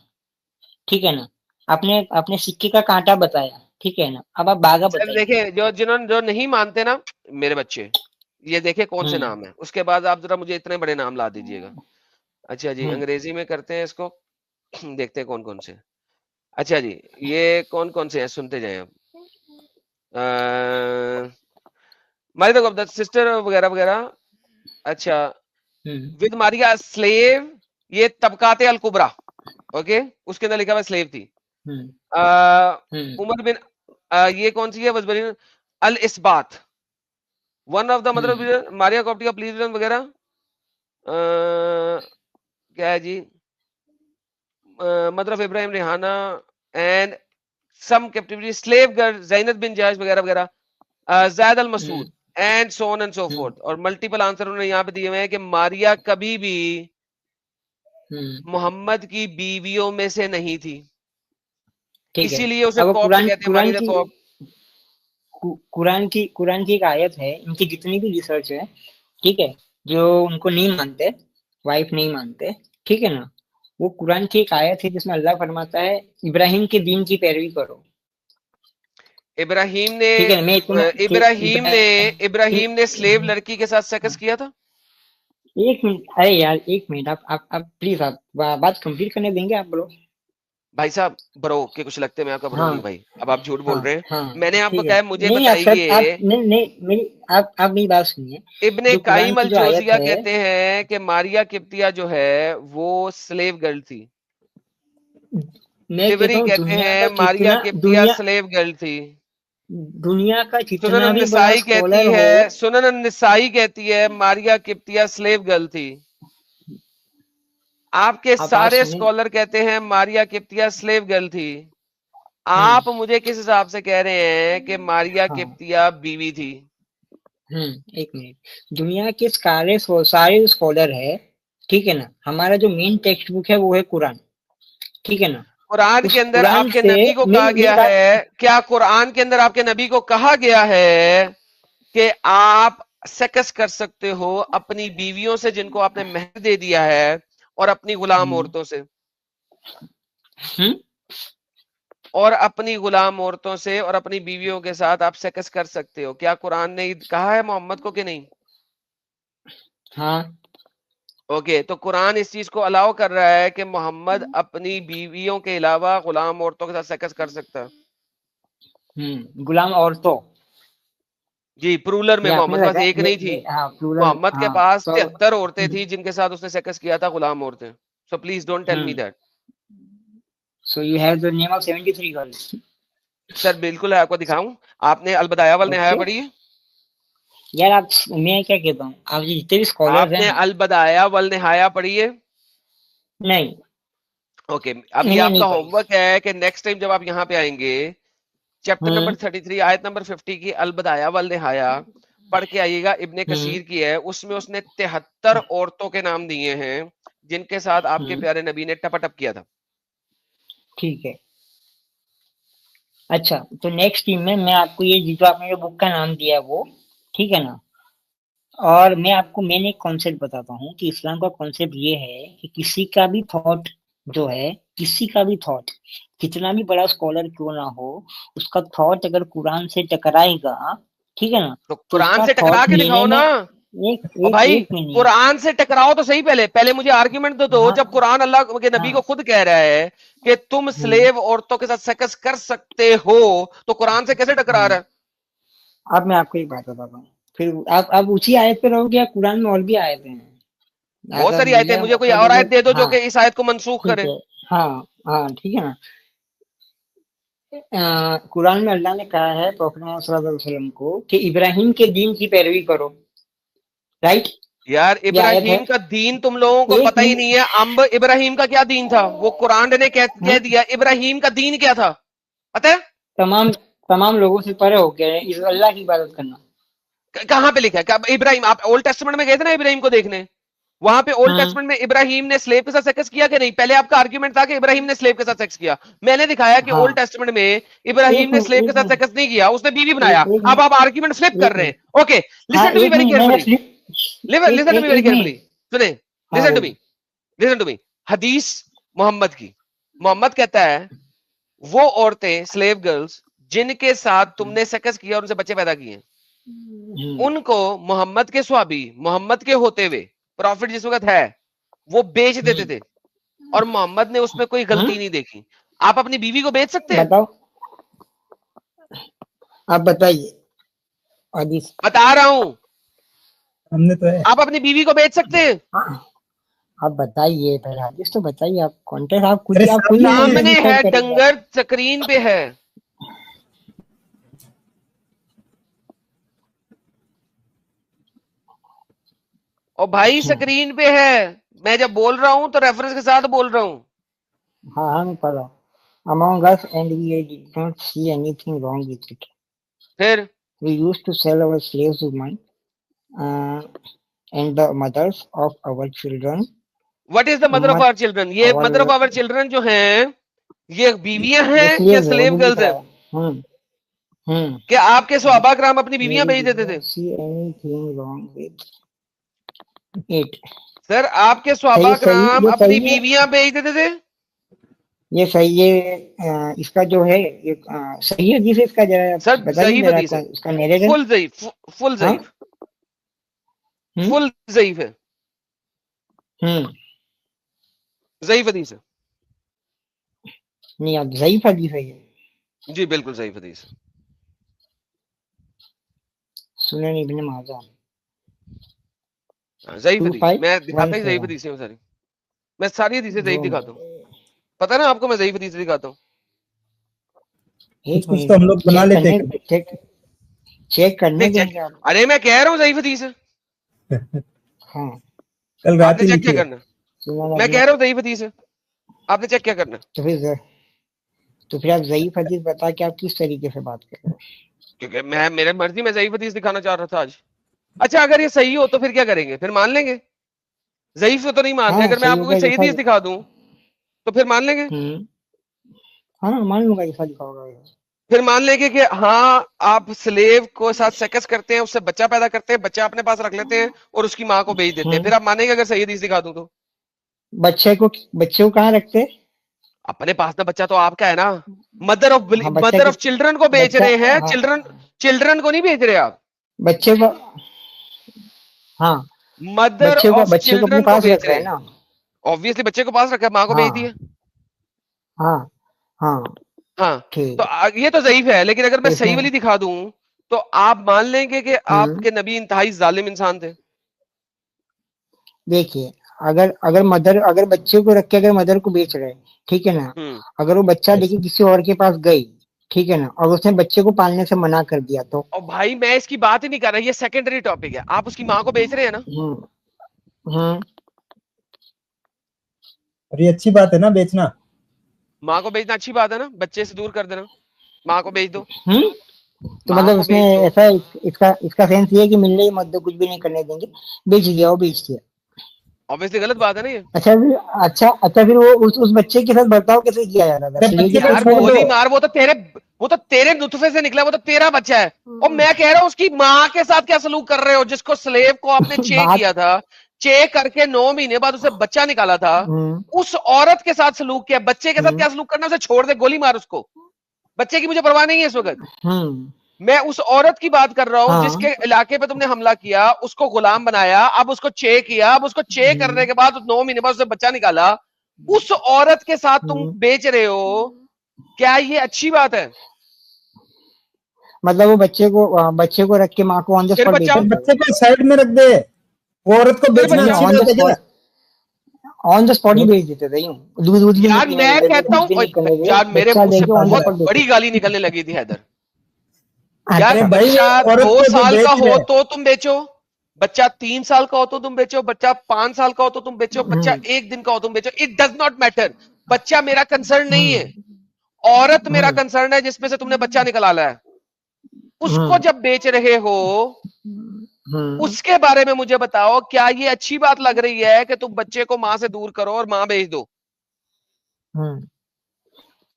ठीक है ना. आपने सिक्के का कांटा बताया, ठीक है ना. अब आप बागा बताइए. देखिए, जो नहीं मानते ना मेरे बच्चे, ये देखे कौन से नाम है, उसके बाद आप जरा मुझे इतने बड़े नाम ला दीजिएगा. अच्छा जी, अंग्रेजी में करते हैं इसको, देखते हैं कौन कौन से. अच्छा जी, ये कौन कौन से हैं, सुनते जाएं आप. मारिया ऑफ द सिस्टर वगैरह वगैरह. अच्छा, विद मारिया स्लेव, ये तबकाते अल कुबरा. ओके, उसके अंदर लिखा हुआ स्लेव थी. उमर बिन, ये कौन सी है, वजबरीन अल इस्बात, one of the mother Maria Coptica please वगैरह. क्या है जी, mother of Ibrahim Rihana and some captivity slave girl Zainab bin Jahsh वगैरह वगैरह, Zaid al Masood and so on and so forth. और मल्टीपल आंसर उन्होंने यहाँ पे दिए हुए हैं कि मारिया कभी भी मोहम्मद की बीवियों में से नहीं थी, इसीलिए उसे कौप कहते हैं. मारिया कौप. कुरान की एक आयत है, इनकी जितनी भी रिसर्च है, ठीक है, जो उनको नहीं मानते, वाइफ नहीं मानते, ठीक है ना, वो कुरान की एक आयत है जिसमें अल्लाह फरमाता है इब्राहिम के दीन की पैरवी करो. इब्राहिम ने स्लेव लड़की के साथ सेक्स किया था. एक मिनट, अरे यार एक मिनट, आप प्लीज आप बात कंप्लीट करने देंगे आप ब्रो. भाई साहब ब्रो के कुछ लगते मैं आपका ब्रो नहीं भाई, अब आप झूठ बोल रहे हैं. मैंने आपको कहा मुझे बताइए. नहीं, आप मेरी बात सुनिए. इब्ने काइम अल जोजिया कहते हैं कि मारिया किप्तिया जो है वो स्लेव गर्ल थी. तिबरी कहते हैं मारिया किप्तिया स्लेव गर्ल थी. दुनिया का सुनन निसाई कहती है, सुनन निसाई कहती है मारिया किप्तिया स्लेव गर्ल थी. आपके सारे स्कॉलर कहते हैं मारिया किप्तिया स्लेव गर्ल थी. आप मुझे किस हिसाब से कह रहे हैं कि मारिया किप्तिया बीवी थी? एक मिनट, दुनिया के सारे स्कॉलर है, ठीक है ना. हमारा जो मेन टेक्स्ट बुक है वो है कुरान, ठीक है ना. कुरान के अंदर आपके नबी को कहा गया है, क्या कुरान के अंदर आपके नबी को कहा गया है कि आप सेक्स कर सकते हो अपनी बीवियों से जिनको आपने महर दे दिया है और अपनी गुलाम औरतों से? और अपनी गुलाम औरतों से और अपनी बीवियों के साथ आप सेक्स कर सकते हो. क्या कुरान ने कहा है मोहम्मद को कि नहीं? हाँ. ओके, तो कुरान इस चीज को अलाउ कर रहा है कि मोहम्मद अपनी बीवियों के अलावा गुलाम औरतों के साथ सेक्स कर सकता है. गुलाम औरतों जी, प्लूरल में. मोहम्मद पास एक नहीं थी, मोहम्मद के पास 73 औरतें थी जिनके साथ उसने सेक्स किया था, गुलाम औरतें. So please don't tell me that. So you have the name of 73 girls. Sir बिल्कुल है, आपको दिखाऊं. आपने अल बदाया वल निहाया पढ़ी है? यार आप, मैं क्या कहता हूँ, आप जितने भी स्कॉलर हैं, आपने अल बदाया वल निहाया पढ़ी है? नहीं. ओके, अब ये आपका होमवर्क है कि नेक्स्ट टाइम जब आप यहाँ पे आएंगे, चैप्टर नंबर 33 आयत नंबर 50 की अल बदाया वल निहाया पढ़ के आइएगा. इब्ने कसीर की है, उसमें उसने 73 औरतों के नाम दिए हैं जिनके साथ आपके प्यारे नबी ने टपाटप किया था. ठीक है. अच्छा, तो नेक्स्ट टीम में मैं आपको ये जो आपने जो बुक का नाम दिया है वो, ठीक है ना, और मैंने एक कॉन्सेप्ट बताता हूँ कि इस्लाम का कॉन्सेप्ट ये है कि किसी का भी थॉट जो है, किसी का भी थॉट कितना भी बड़ा स्कॉलर क्यों ना हो, उसका थॉट अगर कुरान से टकराएगा, ठीक है ना, तो तो कुरान उसका से टकरा थॉट के लेने दिखाओ में ना। एक और एक भाई एक मिनट। कुरान से टकराओ तो सही, पहले पहले मुझे आर्ग्यूमेंट तो दो। हाँ जब कुरान अल्लाह के नबी को हाँ। खुद कह रहा है कि तुम स्लेव औरतों के साथ सेक्स कर सकते हो, तो कुरान से कैसे टकरा रहा है? अब मैं आपको एक बात बताता हूँ, फिर आप उसी आयत पे रहोगे या कुरान में और भी आयतें हैं? बहुत अगर सारी आयतें हैं, मैं मुझे कोई फॉर और आयत दे दो जो हाँ, कि इस आयत को मंसूख ठीक करे। है, हाँ हाँ, ठीक है ना। कुरान में अल्लाह ने कहा है प्रॉफेट मोहम्मद सल्लल्लाहु अलैहि वसल्लम को कि इब्राहिम के दीन की पैरवी करो, राइट? यार ये आयत है। इब्राहिम का दीन तुम लोगों को एक पता ही नहीं मिनट। है। अम्ब इब्राहिम का क्या दीन था, वो कुरान ने कह दिया। इब्राहिम का दीन क्या था पता है? तमाम तमाम लोगों से परे हो गए इस अल्लाह की इबादत करना। कहां पे लिखा है? क्या इब्राहिम, आप ओल्ड टेस्टमेंट में गए थे ना इब्राहिम को देखने, वहां पे ओल्ड हाँ टेस्टमेंट में इब्राहिम ने स्लेव के साथ सेक्स किया कि नहीं? पहले आपका आर्ग्यूमेंट था कि इब्राहिम ने स्लेव के साथ सेक्स किया। मैंने दिखाया कि हाँ, ओल्ड टेस्टमेंट में इब्राहिम एक ने मिनट स्लेव के एक साथ मिनट सेक्स नहीं किया, उसने बीवी बनाया। एक अब मिनट आप आर्ग्यूमेंट फ्लिप कर एक रहे मिनट। हैं। ओके, हाँ, लिसन टू मी एक वेरी मिनट मैंने carefully, slip. Listen to me very एक केयरफुली, मिनट। सुने, हाँ लिसन टू मी, बोलिए। Listen to me. हदीस मोहम्मद की, मोहम्मद कहता है वो औरतें स्लेव गर्ल्स जिनके साथ तुमने सेक्स किया और उनसे बच्चे पैदा किए, उनको मोहम्मद के स्वाबी, मोहम्मद के होते हुए प्रॉफिट जिस वक्त है, वो बेच देते थे और मोहम्मद ने उसमें कोई गलती नहीं देखी। आप अपनी बीवी को बेच सकते हैं? बताओ, आप बताइए। हदीस। बता रहा हूं, हमने तो है। आप अपनी बीवी को बेच सकते हैं? हाँ, आप बताइए पहले हदीस तो बताइए। आप कॉन्टेक्ट आप खुद अरे ही सामने है। कॉन्टेक्स्ट सामने डिसाइड है, करेंगे आप। डंगर स्क्रीन पे है। और भाई अच्छा, स्क्रीन पे है, मैं जब बोल रहा हूं तो रेफरेंस के साथ बोल रहा हूं। हाँ हाँ, मैं पढ़ रहा हूँ। Among us, and we did not see anything wrong with it. फिर We used to sell our slaves women uh, and the mothers of our children. What is the mother of But our children? ये mother of our our children जो हैं, ये बीवियां ये हैं या slaves है, वो स्लेव नहीं लिख गर्ल्स रहा हैं? है। हम्म। क्या आपके सहाबा कराम अपनी We बीवियां बेच did देते थे? not see anything wrong with it. Sir, आपके सही सहाबा सही, कराम ये अपनी सही है। बीवियां बेच देते थे? ये सही है। इसका जो है ये सही है जिसे इसका जरा सर बताइए ज़ईफ जरा हदीस है, इसका नरेशन। फुल ज़ईफ, फुल हाँ। ज़ईफ, हम्म फुल ज़ईफ है, हम्म। ज़ईफ हदीस है। नहीं, आप ज़ईफ हदीस है ये। जी बिल्कुल ज़ईफ हदीस है। सुनन इब्न माजा ज़ईफ हदीस मैं दिखाता ही ज़ईफ 2517। हदीस है सारी। मैं सारी हदीसें ज़ईफ जो दिखाता हूँ। पता है ना आपको, मैं ज़ईफ हदीस दिखाता हूँ। कुछ एक कुछ तो हम लोग मिनट बना लेते हैं। चेक करने नहीं चेक, देंगे आप। अरे मैं कह रहा हूँ ज़ईफ हदीस है, हाँ, कल रात आपने ही चेक लिखी क्या है। करना? सुनन मैं इब्न। कह रहा हूँ ज़ईफ हदीस है, आपने चेक क्या करना? तो फिर आप ज़ईफ हदीस बता के आप किस तरीके से बात कर रहे हो? क्योंकि मैं, मेरे मर्जी में ज़ईफ हदीस दिखाना चाह रहा था आज। अच्छा, अगर ये सही हो तो फिर क्या करेंगे? फिर मान लेंगे? ज़ईफ को तो नहीं मान रहे, हाँ, अगर मैं सही आपको कोई होगा सही जैसा। हदीस दिखा दूं तो फिर मान लेंगे? हाँ, मान लूंगा जैसा लिखा होगा। फिर मान लेंगे कि हाँ आप स्लेव को साथ सेक्स करते हैं, उससे बच्चा पैदा करते हैं, बच्चा अपने पास रख लेते हैं और उसकी माँ को बेच देते हैं, फिर आप मानेंगे अगर सही हदीस दिखा दूं तो? बच्चे को कहाँ रखते? अपने पास ना, बच्चा तो आपका है ना। मदर ऑफ हाँ, बच्चा मदर के ऑफ चिल्ड्रन को बेच बच्चा रहे हैं, हाँ, चिल्ड्रन चिल्ड्रन को नहीं बेच रहे आप, बच्चे को। हाँ, मदर ऑफ बच्चे को अपने चिल्ड्रन को पास बेच रख रहा रहे है हैं। ना। ऑब्वियसली बच्चे को पास रखा है, माँ को बेच हाँ दिया। हाँ हाँ, हाँ, ठीक। तो ये तो ज़ईफ है, लेकिन अगर मैं तो सही वाली इसमें दिखा दूं तो आप मान लेंगे कि आपके नबी इंतहाई जालिम इंसान थे। देखिए, अगर बच्चे को रख के अगर मदर को बेच रहे हैं, ठीक है ना, अगर वो बच्चा लेके किसी और के पास गई, ठीक है ना, और उसने बच्चे को पालने से मना कर दिया तो? और भाई मैं इसकी बात ही नहीं कर रहा, ये सेकेंडरी टॉपिक है। आप उसकी माँ को बेच रहे हैं ना। हम्म। और ये अच्छी बात है ना बेचना। माँ को बेचना अच्छी बात है ना, बच्चे से दूर कर देना, माँ को बेच दो। तो माँ मतलब को उसमें बेच दो। ऐसा इसका सेंस ये है कि मिलने ही मत दो, कुछ भी नहीं करने देंगे, बेच दिया, वो बेच दिया। ऑब्वियसली गलत बात है ना ये। अच्छा फिर वो उस बच्चे के साथ बर्ताव कैसे किया जाता था? अरे बच्चे को यार छोड़ दो। गोली मार, वो तो तेरे वो तो तेरे नुतफे से निकला, वो तो तेरा बच्चा है। और मैं कह रहा हूं उसकी माँ के साथ क्या सलूक कर रहे हो, जिसको स्लेव को आपने चे बात किया था, चे करके 9 महीने बाद उसे बच्चा निकाला था, उस औरत के साथ सलूक किया। बच्चे के साथ क्या सलूक करना, उसे छोड़ दे, गोली मार उसको। बच्चे की मुझे परवाह नहीं है इस वक्त। मैं उस औरत की बात कर रहा हूं हाँ। जिसके इलाके पे तुमने हमला किया, उसको गुलाम बनाया, अब उसको चे किया, अब उसको चे करने के बाद 9 महीने बाद उसे बच्चा निकाला, उस औरत के साथ तुम बेच रहे हो। क्या ये अच्छी बात है? मतलब वो बच्चे को रख के माँ को ऑन द फिर स्पॉट बच्चा बच्चे को साइड में रख दे, वो औरत को फिर बेचना बच्चा अच्छी ऑन बात द है क्या? ऑन द स्पॉट ही भेज देते थे यूं। दूध दूध भी नहीं यार पीने मैं देते थे, कहता कुछ भी नहीं करने हूं देते, यार, मेरे बच्चा मुंह से लेके ऑन द बहुत स्पॉट देते बड़ी थे। गाली निकलने लगी थी हैदर। यार अरे भाई, बच्चा औरत 2 को जो साल का बेच हो रहे, तो तुम बेचो, बच्चा 3 साल का हो तो तुम बेचो, बच्चा 5 साल का हो तो तुम बेचो, बच्चा 1 दिन का हो तुम बेचो, इट डज नॉट मैटर। बच्चा मेरा कंसर्न नहीं है, औरत मेरा कंसर्न है जिसमें से तुमने बच्चा निकाला है। उसको जब बेच रहे हो, उसके बारे में मुझे बताओ, क्या ये अच्छी बात लग रही है कि तुम बच्चे को मां से दूर करो और मां बेच दो?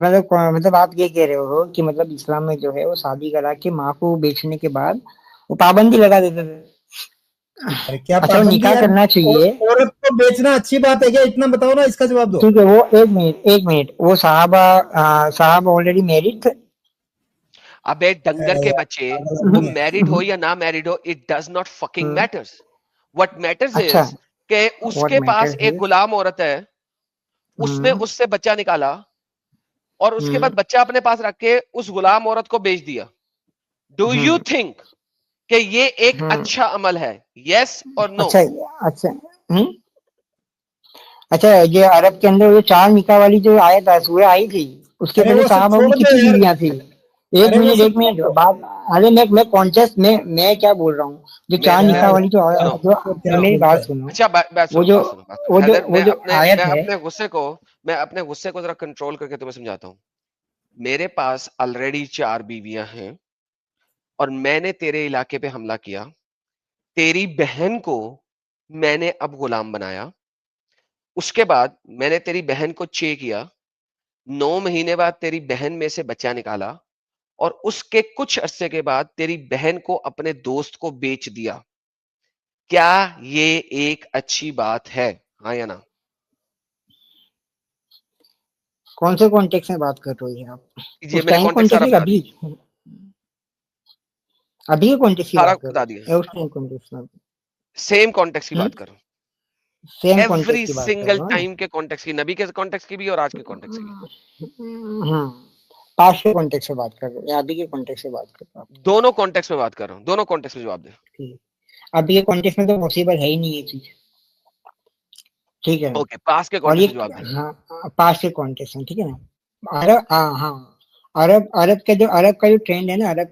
मतलब आप ये कह रहे हो कि मतलब इस्लाम में जो है वो शादी करा के माँ को बेचने के बाद वो पाबंदी लगा देते थे। अरे क्या अच्छा, वो पाबंदी निकाह यार, करना चाहिए। औरत को बेचना अच्छी बात है क्या? इतना बताओ ना, इसका जवाब दो। ठीक है, वो एक मिनट वो साहबा ऑलरेडी मैरिड थे। अबे डंगर के बच्चे, तुम मैरिड हो या ना मैरिड हो, it does not fucking matters. What matters अच्छा, इज कि व्हाट उसके पास मैटर्स एक इज गुलाम औरत है, उसने उससे बच्चा निकाला और उसके बाद बच्चा अपने पास रख के उस गुलाम औरत को बेच दिया। डू यू थिंक कि ये एक अच्छा अमल है? यस और नो? अच्छा अच्छा अच्छा, ये अरब के अंदर वो 4 निकाह वाली जो आयत सूरह आई थी, उसके अरे पहले वो सब साहबा छोड़ की दे कितनी यार। बीवियां थी? अरे वो सब एक मिनट बात। अरे मैं कॉन्शियस मैं क्या बोल रहा हूँ, जो 4 मैं निकाह वाली सुनो, मेरी बात सुनो। अच्छा बात वो सुनो, जो बात सुनो, बात सुनो। हैदर, वो जो आयत मैं है। अपने गुस्से को जरा कंट्रोल करके तुम्हें समझाता हूँ। मेरे पास ऑलरेडी 4 बीवियां हैं और मैंने तेरे इलाके पे हमला किया। तेरी बहन को मैंने अब गुलाम बनाया। उसके बाद मैंने तेरी बहन को चे किया। 9 महीने बाद तेरी बहन में से बच्चा निकाला और उसके कुछ अरसे के बाद तेरी बहन को अपने दोस्त को बेच दिया। क्या ये एक अच्छी बात है? हाँ या ना? कौन से कॉन्टेक्स्ट में बात कर रहे हो आप? ये उस मैंने टाइम कॉन्टेक्स्ट कॉन्टेक्स्ट सारा में, बता दिया, अभी के कॉन्टेक्स्ट की सारा बात कर बता रहे दिया, हो या उस टाइम कॉन्टेक्स्ट में? सेम कॉन्टेक्स्ट की बात कर रहा हूं। सेम एवरी कॉन्टेक्स्ट की बात कर सिंगल रहे हो ना? टाइम के कॉन्टेक्स्ट की, नबी के कॉन्टेक्स्ट की भी और आज के कॉन्टेक्स्ट की। पास्ट के कॉन्टेक्स्ट से बात कर रहे हो या अभी के कॉन्टेक्स्ट से बात कर रहे हो आप? दोनों कॉन्टेक्स्ट में बात कर रहा हूं, दोनों कॉन्टेक्स्ट में जवाब दे। ठीक है। अभी के कॉन्टेक्स्ट में तो पॉसिबल है ही नहीं ये चीज, ठीक है ना? ओके, पास के और ये कॉन्टेक्स्ट में जवाब दे। हाँ, पास्ट के कॉन्टेक्स्ट में, ठीक है ना? हाँ, अरब का जो ट्रेंड है ना, अरब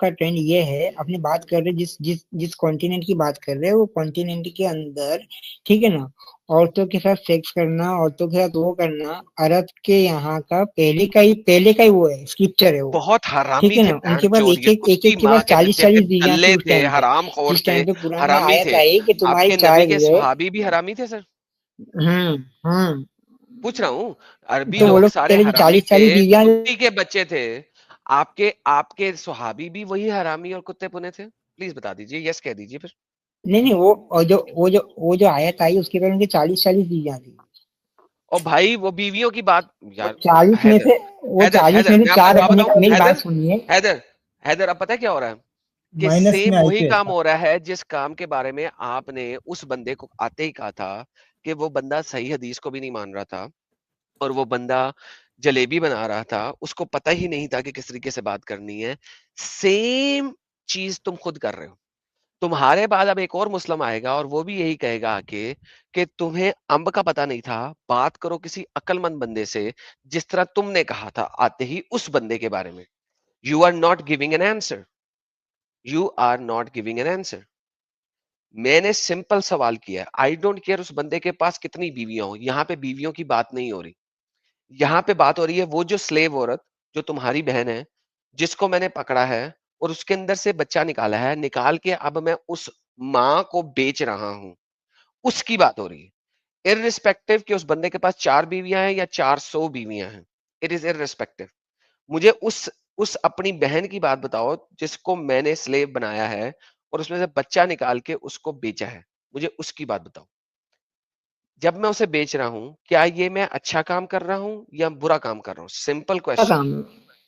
का ट्रेंड ये है। अपनी बात कर रहे जिस कॉन्टिनेंट की बात कर रहे हैं, वो कॉन्टिनेंट के अंदर, ठीक है ना, औरतों के साथ सेक्स करना, औरतों के साथ वो करना, अरब के यहाँ का पहले का ही वो है, स्क्रिप्चर है वो, बहुत ठीक हरामी है थे ना? उनके पास चोद, ये एक कुत्ती एक के माँ पास के 40 बीवियां थी दल्ले उस थे, टाइम पे। हराम खोर जिस थे, टाइम पे कुरान में हरामी आयत थे। आई कि तुम्हारी आपके 4 नबी के बीवियां। सहाबी भी हरामी थे सर? हम्म। पूछ रहा हूँ। अरबी तो वो लोग लोग सारे कह रहे जो हरामी 40 थे, बीवियां। कुत्ती के बच्चे थे। आपके आपके सुहाबी भी वही हरामी और कुत्ते पुने थे? प्लीज बता दीजिए, यस कह दीजिए फिर। नहीं, वो जो आयत आई उसके बाद उनकी 40 बीवियां थी। और भाई वो बीवियों की बात वो यार। 40 में हैदर, से वो हैदर, 40 हैदर, में से मैं आपको 4 जवाब रखने बताऊं। का। मेरी बात हैदर, सुनिए। हैदर, हैदर, अब पता है क्या हो रहा है? कि माइनस में सेम आई वही थी काम ऐसा। हो रहा है जिस काम के बारे में आपने उस बंदे को आते ही कहा था कि वो बंदा सही हदीस को भी नहीं मान रहा था और वो बंदा जलेबी बना रहा था, उसको पता ही नहीं था कि किस तरीके से बात करनी है। सेम चीज तुम खुद कर रहे हो। तुम्हारे बाद अब एक और मुस्लिम आएगा और वो भी यही कहेगा आके कि तुम्हें अंब का पता नहीं था। बात करो किसी अक्लमंद बंदे से, जिस तरह तुमने कहा था आते ही उस बंदे के बारे में। You are not giving an answer, you are not giving an answer. मैंने सिंपल सवाल किया, आई डोंट केयर उस बंदे के पास कितनी बीवियां हो। यहाँ पे बीवियों की बात नहीं हो रही, यहाँ पे बात हो रही है वो जो स्लेव औरत जो तुम्हारी बहन है, जिसको मैंने पकड़ा है और उसके अंदर से बच्चा निकाला है, निकाल के अब मैं उस माँ को बेच रहा हूं, उसकी बात हो रही है। इररिस्पेक्टिव कि उस बंदे के पास 4 बीवियां हैं या 400 बीवियां हैं, इट इज इररिस्पेक्टिव। मुझे उस अपनी बहन की बात बताओ जिसको मैंने स्लेव बनाया है और उसमें से बच्चा निकाल के उसको बेचा है, मुझे उसकी बात बताओ। जब मैं उसे बेच रहा हूँ, क्या ये मैं अच्छा काम कर रहा हूँ या बुरा काम कर रहा हूँ? सिंपल बुरा क्वेश्चन। काम है,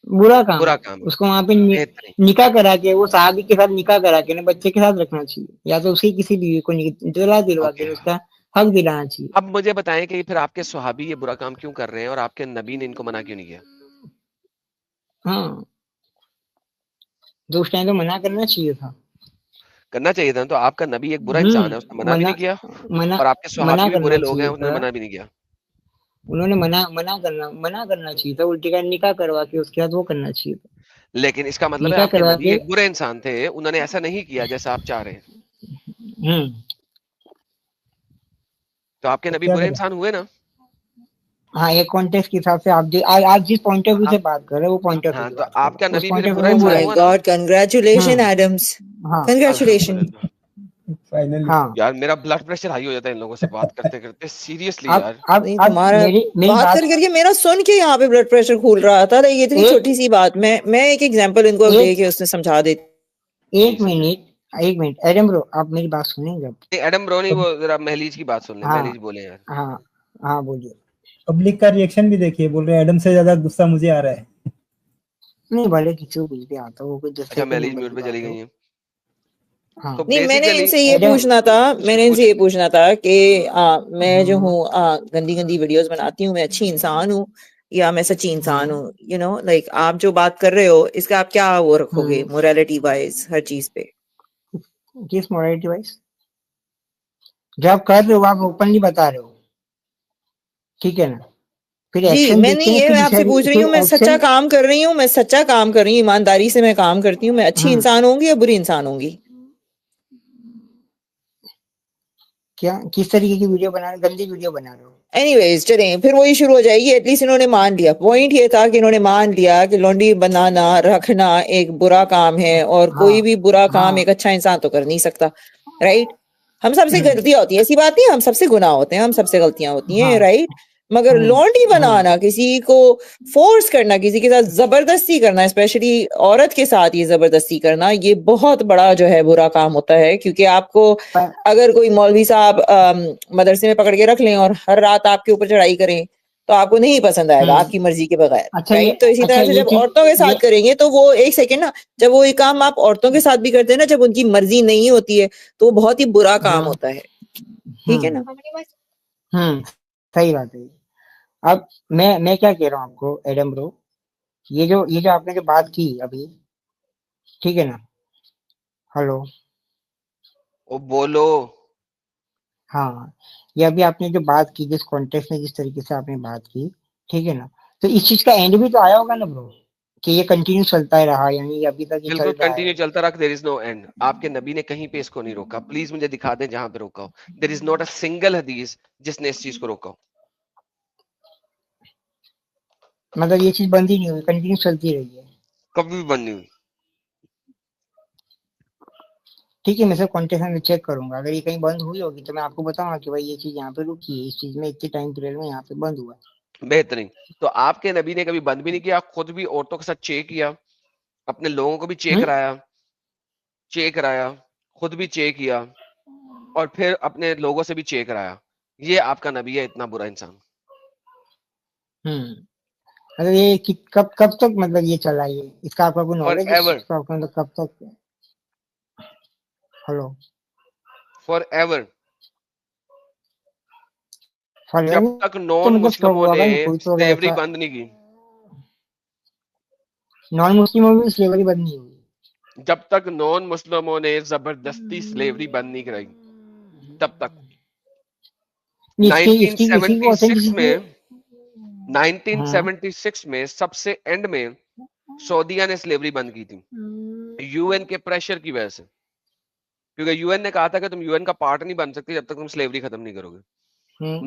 बुरा काम बुरा है। काम है। उसको वहां पे बेहतरीन। निकाह करा के, वो साहबी के साथ निकाह करा के ना बच्चे के साथ रखना चाहिए, या तो उसकी किसी बीवी को दिलवा ओके। के उसका हक दिलाना चाहिए। अब मुझे बताएं कि फिर आपके स्वहाबी ये बुरा काम क्यों कर रहे हैं और आपके नबी ने इनको मना क्यों नहीं किया? हाँ, तो उस टाइम तो मना करना चाहिए था। करना चाहिए था। तो आपका नबी एक बुरा इंसान है, उसने मना भी मना नहीं किया, मना और आपके मना स्वहाबी भी बुरे करना लोग हैं, चाहिए उन्होंने था। मना भी नहीं किया। उन्होंने मना करना चाहिए था, उल्टे का निकाह करवा के उसके बाद वो करना चाहिए था। लेकिन इसका मतलब है निकाह आपके करवा नबी के। एक बुरे इंसान थे, उन्होंने ऐसा नहीं किया जैसा आप चाह रहे हैं। हम्म तो आपके अब नबी क्या बुरे करें? इंसान हुए ना? हाँ, ये कॉन्टेक्स्ट के हिसाब से आप जिस पॉइंट ऑफ व्यू से आप, बात कर रहे हो वो पॉइंट ऑफ व्यू हाँ, की तो बात आपका करो, उस नबी पॉइंट फिर ऑफ बुरा व्यू Oh में इंसान my हुआ ना? God, congratulations, हम्म Adams. हाँ Congratulations. अल्हम्दुलिल्लाह। फाइनली हाँ। यार मेरा ब्लड प्रेशर हाई हो जाता है इन लोगों से बात करते करते, सीरियसली अब यार। अब नहीं, अब तुम्हारा मेरी मेरी बात बात करके मेरा सुन के यहाँ पे ब्लड प्रेशर खूल रहा था। ये इतनी एक छोटी सी बात, मैं एक एग्जांपल इनको अब दे एक के उसने समझा देती। जी एक समझे। एक मिनट एडम ब्रो, आप मेरी बात सुनेंगे अब? नहीं, एडम ब्रो नहीं, वो जरा महलीज की बात सुन ले, हाँ महलीज बोले यार। हाँ हाँ, बोलिए। पब्लिक का रिएक्शन भी देखिए, बोल रहे हैं एडम से ज्यादा गुस्सा मुझे आ रहा है। नहीं, भले किसी को कुछ भी आता हो, कोई 10 अच्छा, सेकंड महलीज नंबर म्यूट की पे चली बात गई हो। हैं। हाँ, तो नहीं, बेसिकली एडम मैंने इनसे ये पूछना था कि मैं जो हम्म हूँ गंदी गंदी वीडियोस बनाती हूँ, मैं अच्छी इंसान हूँ या मैं सच्ची इंसान हूँ? यू नो, लाइक आप जो बात कर रहे हो इसका आप क्या वो रखोगे हम्म मोरालिटी वाइज हर चीज पे? किस मोरालिटी वाइज? जो आप कर रहे हो आप ओपनली बता रहे हो, ठीक है ना? फिर जी, एक्शन मैं देखते नहीं, हैं, ये फिर मैं आपसे पूछ रही फिर हूँ, मैं सच्चा एक्शन। काम कर रही हूँ, मैं सच्चा काम कर रही हूँ, ईमानदारी से मैं काम करती हूँ, मैं अच्छी हम्म इंसान होंगी या बुरी इंसान होंगी? क्या किस तरीके की वीडियो बना रहे हो? गंदी वीडियो बना रहे हो? एनीवेज, चलें, फिर वही शुरू हो जाएगी। एटलीस्ट इन्होंने मान लिया, पॉइंट ये था कि इन्होंने मान लिया कि लॉन्ड्री बनाना रखना एक बुरा काम है, और हाँ कोई भी बुरा काम हाँ एक अच्छा इंसान तो कर नहीं सकता, राइट? हम सबसे हम्म गलतियां होती है, ऐसी बात नहीं है, हम सबसे गुनाह होते हैं, हम सबसे गलतियां होती हैं, हाँ राइट? मगर लॉन्ड्री हम्म बनाना, किसी को फोर्स करना, किसी के साथ जबरदस्ती करना, स्पेशली औरत के साथ ये जबरदस्ती करना, ये बहुत बड़ा जो है बुरा काम होता है। क्योंकि आपको पर अगर कोई मौलवी साहब मदरसे में पकड़ के रख लें और हर रात आपके ऊपर चढ़ाई करें, तो आपको नहीं पसंद आएगा, आपकी मर्जी के बगैर, राइट? तो इसी तरह से ये जब चीज औरतों के ये साथ करेंगे तो वो, एक सेकेंड ना, जब वो ये काम आप औरतों के साथ भी करते हैं ना, जब उनकी मर्जी नहीं होती है, तो वो बहुत ही बुरा काम हम्म होता है, ठीक है हम्म ना? हम्म सही बात है। अब मैं क्या कह रहा हूँ आपको एडम ब्रो, ये जो आपने जो बात की अभी, ठीक है ना? हेलो? ओ बोलो। हाँ, ये अभी आपने जो बात की, जिस कॉन्टेक्स्ट में जिस तरीके से आपने बात की, ठीक है ना? तो इस चीज का एंड भी तो आया होगा ना ब्रो, कि ये कंटिन्यू चलता ही रहा, यानी ये अभी तक ये बिल्कुल चल रहा कंटिन्यू है। चलता रहा, देयर इज नो एंड। आपके नबी ने कहीं पे इसको नहीं रोका, प्लीज मुझे दिखा दें जहां पे रोका हो। There is not a single हदीस जिसने इस चीज को रोका हो। मतलब ये चीज बंद ही नहीं हुई, कंटिन्यू चलती रही है। कभी भी बंद नहीं हुई। ठीक है, मैं सब कॉन्टेक्स्ट में चेक करूंगा, अगर ये कहीं बंद हुई होगी तो मैं आपको बताऊंगा कि भाई ये चीज यहाँ पे रुकी है, इस चीज में इतने टाइम पीरियड में यहाँ पे बंद हुआ है। बेहतरीन। तो आपके नबी ने कभी बंद भी नहीं किया, खुद भी औरतों के साथ चेक किया, अपने लोगों को भी चेक कराया, खुद भी चेक किया, और फिर अपने लोगों से भी चेक कराया। ये आपका नबी है, इतना बुरा इंसान। मतलब ये कब कब तक मतलब ये चला, ये इसका आपका कोई फॉर नॉलेज है इस चीज एवर, का? आपका मतलब कब तक? हेलो? For ever. फॉरन जब तक तो नॉन मतलब कब मुस्लिमों हुआ ने होगा ना, कोई तो अगर स्लेवरी ऐसा बंद नहीं की, नॉन मुस्लिमों में स्लेवरी बंद नहीं हुई। जब तक नॉन मुस्लिमों ने जबरदस्ती स्लेवरी बंद नहीं कराई, तब तक इसकी इसकी इसी की 1976 ऑथेंटिसिटी। में, हाँ 1976 में सबसे एंड में सऊदीया ने स्लेवरी बंद की थी, यूएन के प्रेशर की वजह से। क्योंकि यूएन ने कहा था कि तुम यूएन का पार्ट नहीं बन सकते जब तक तुम स्लेवरी खत्म नहीं करोगे।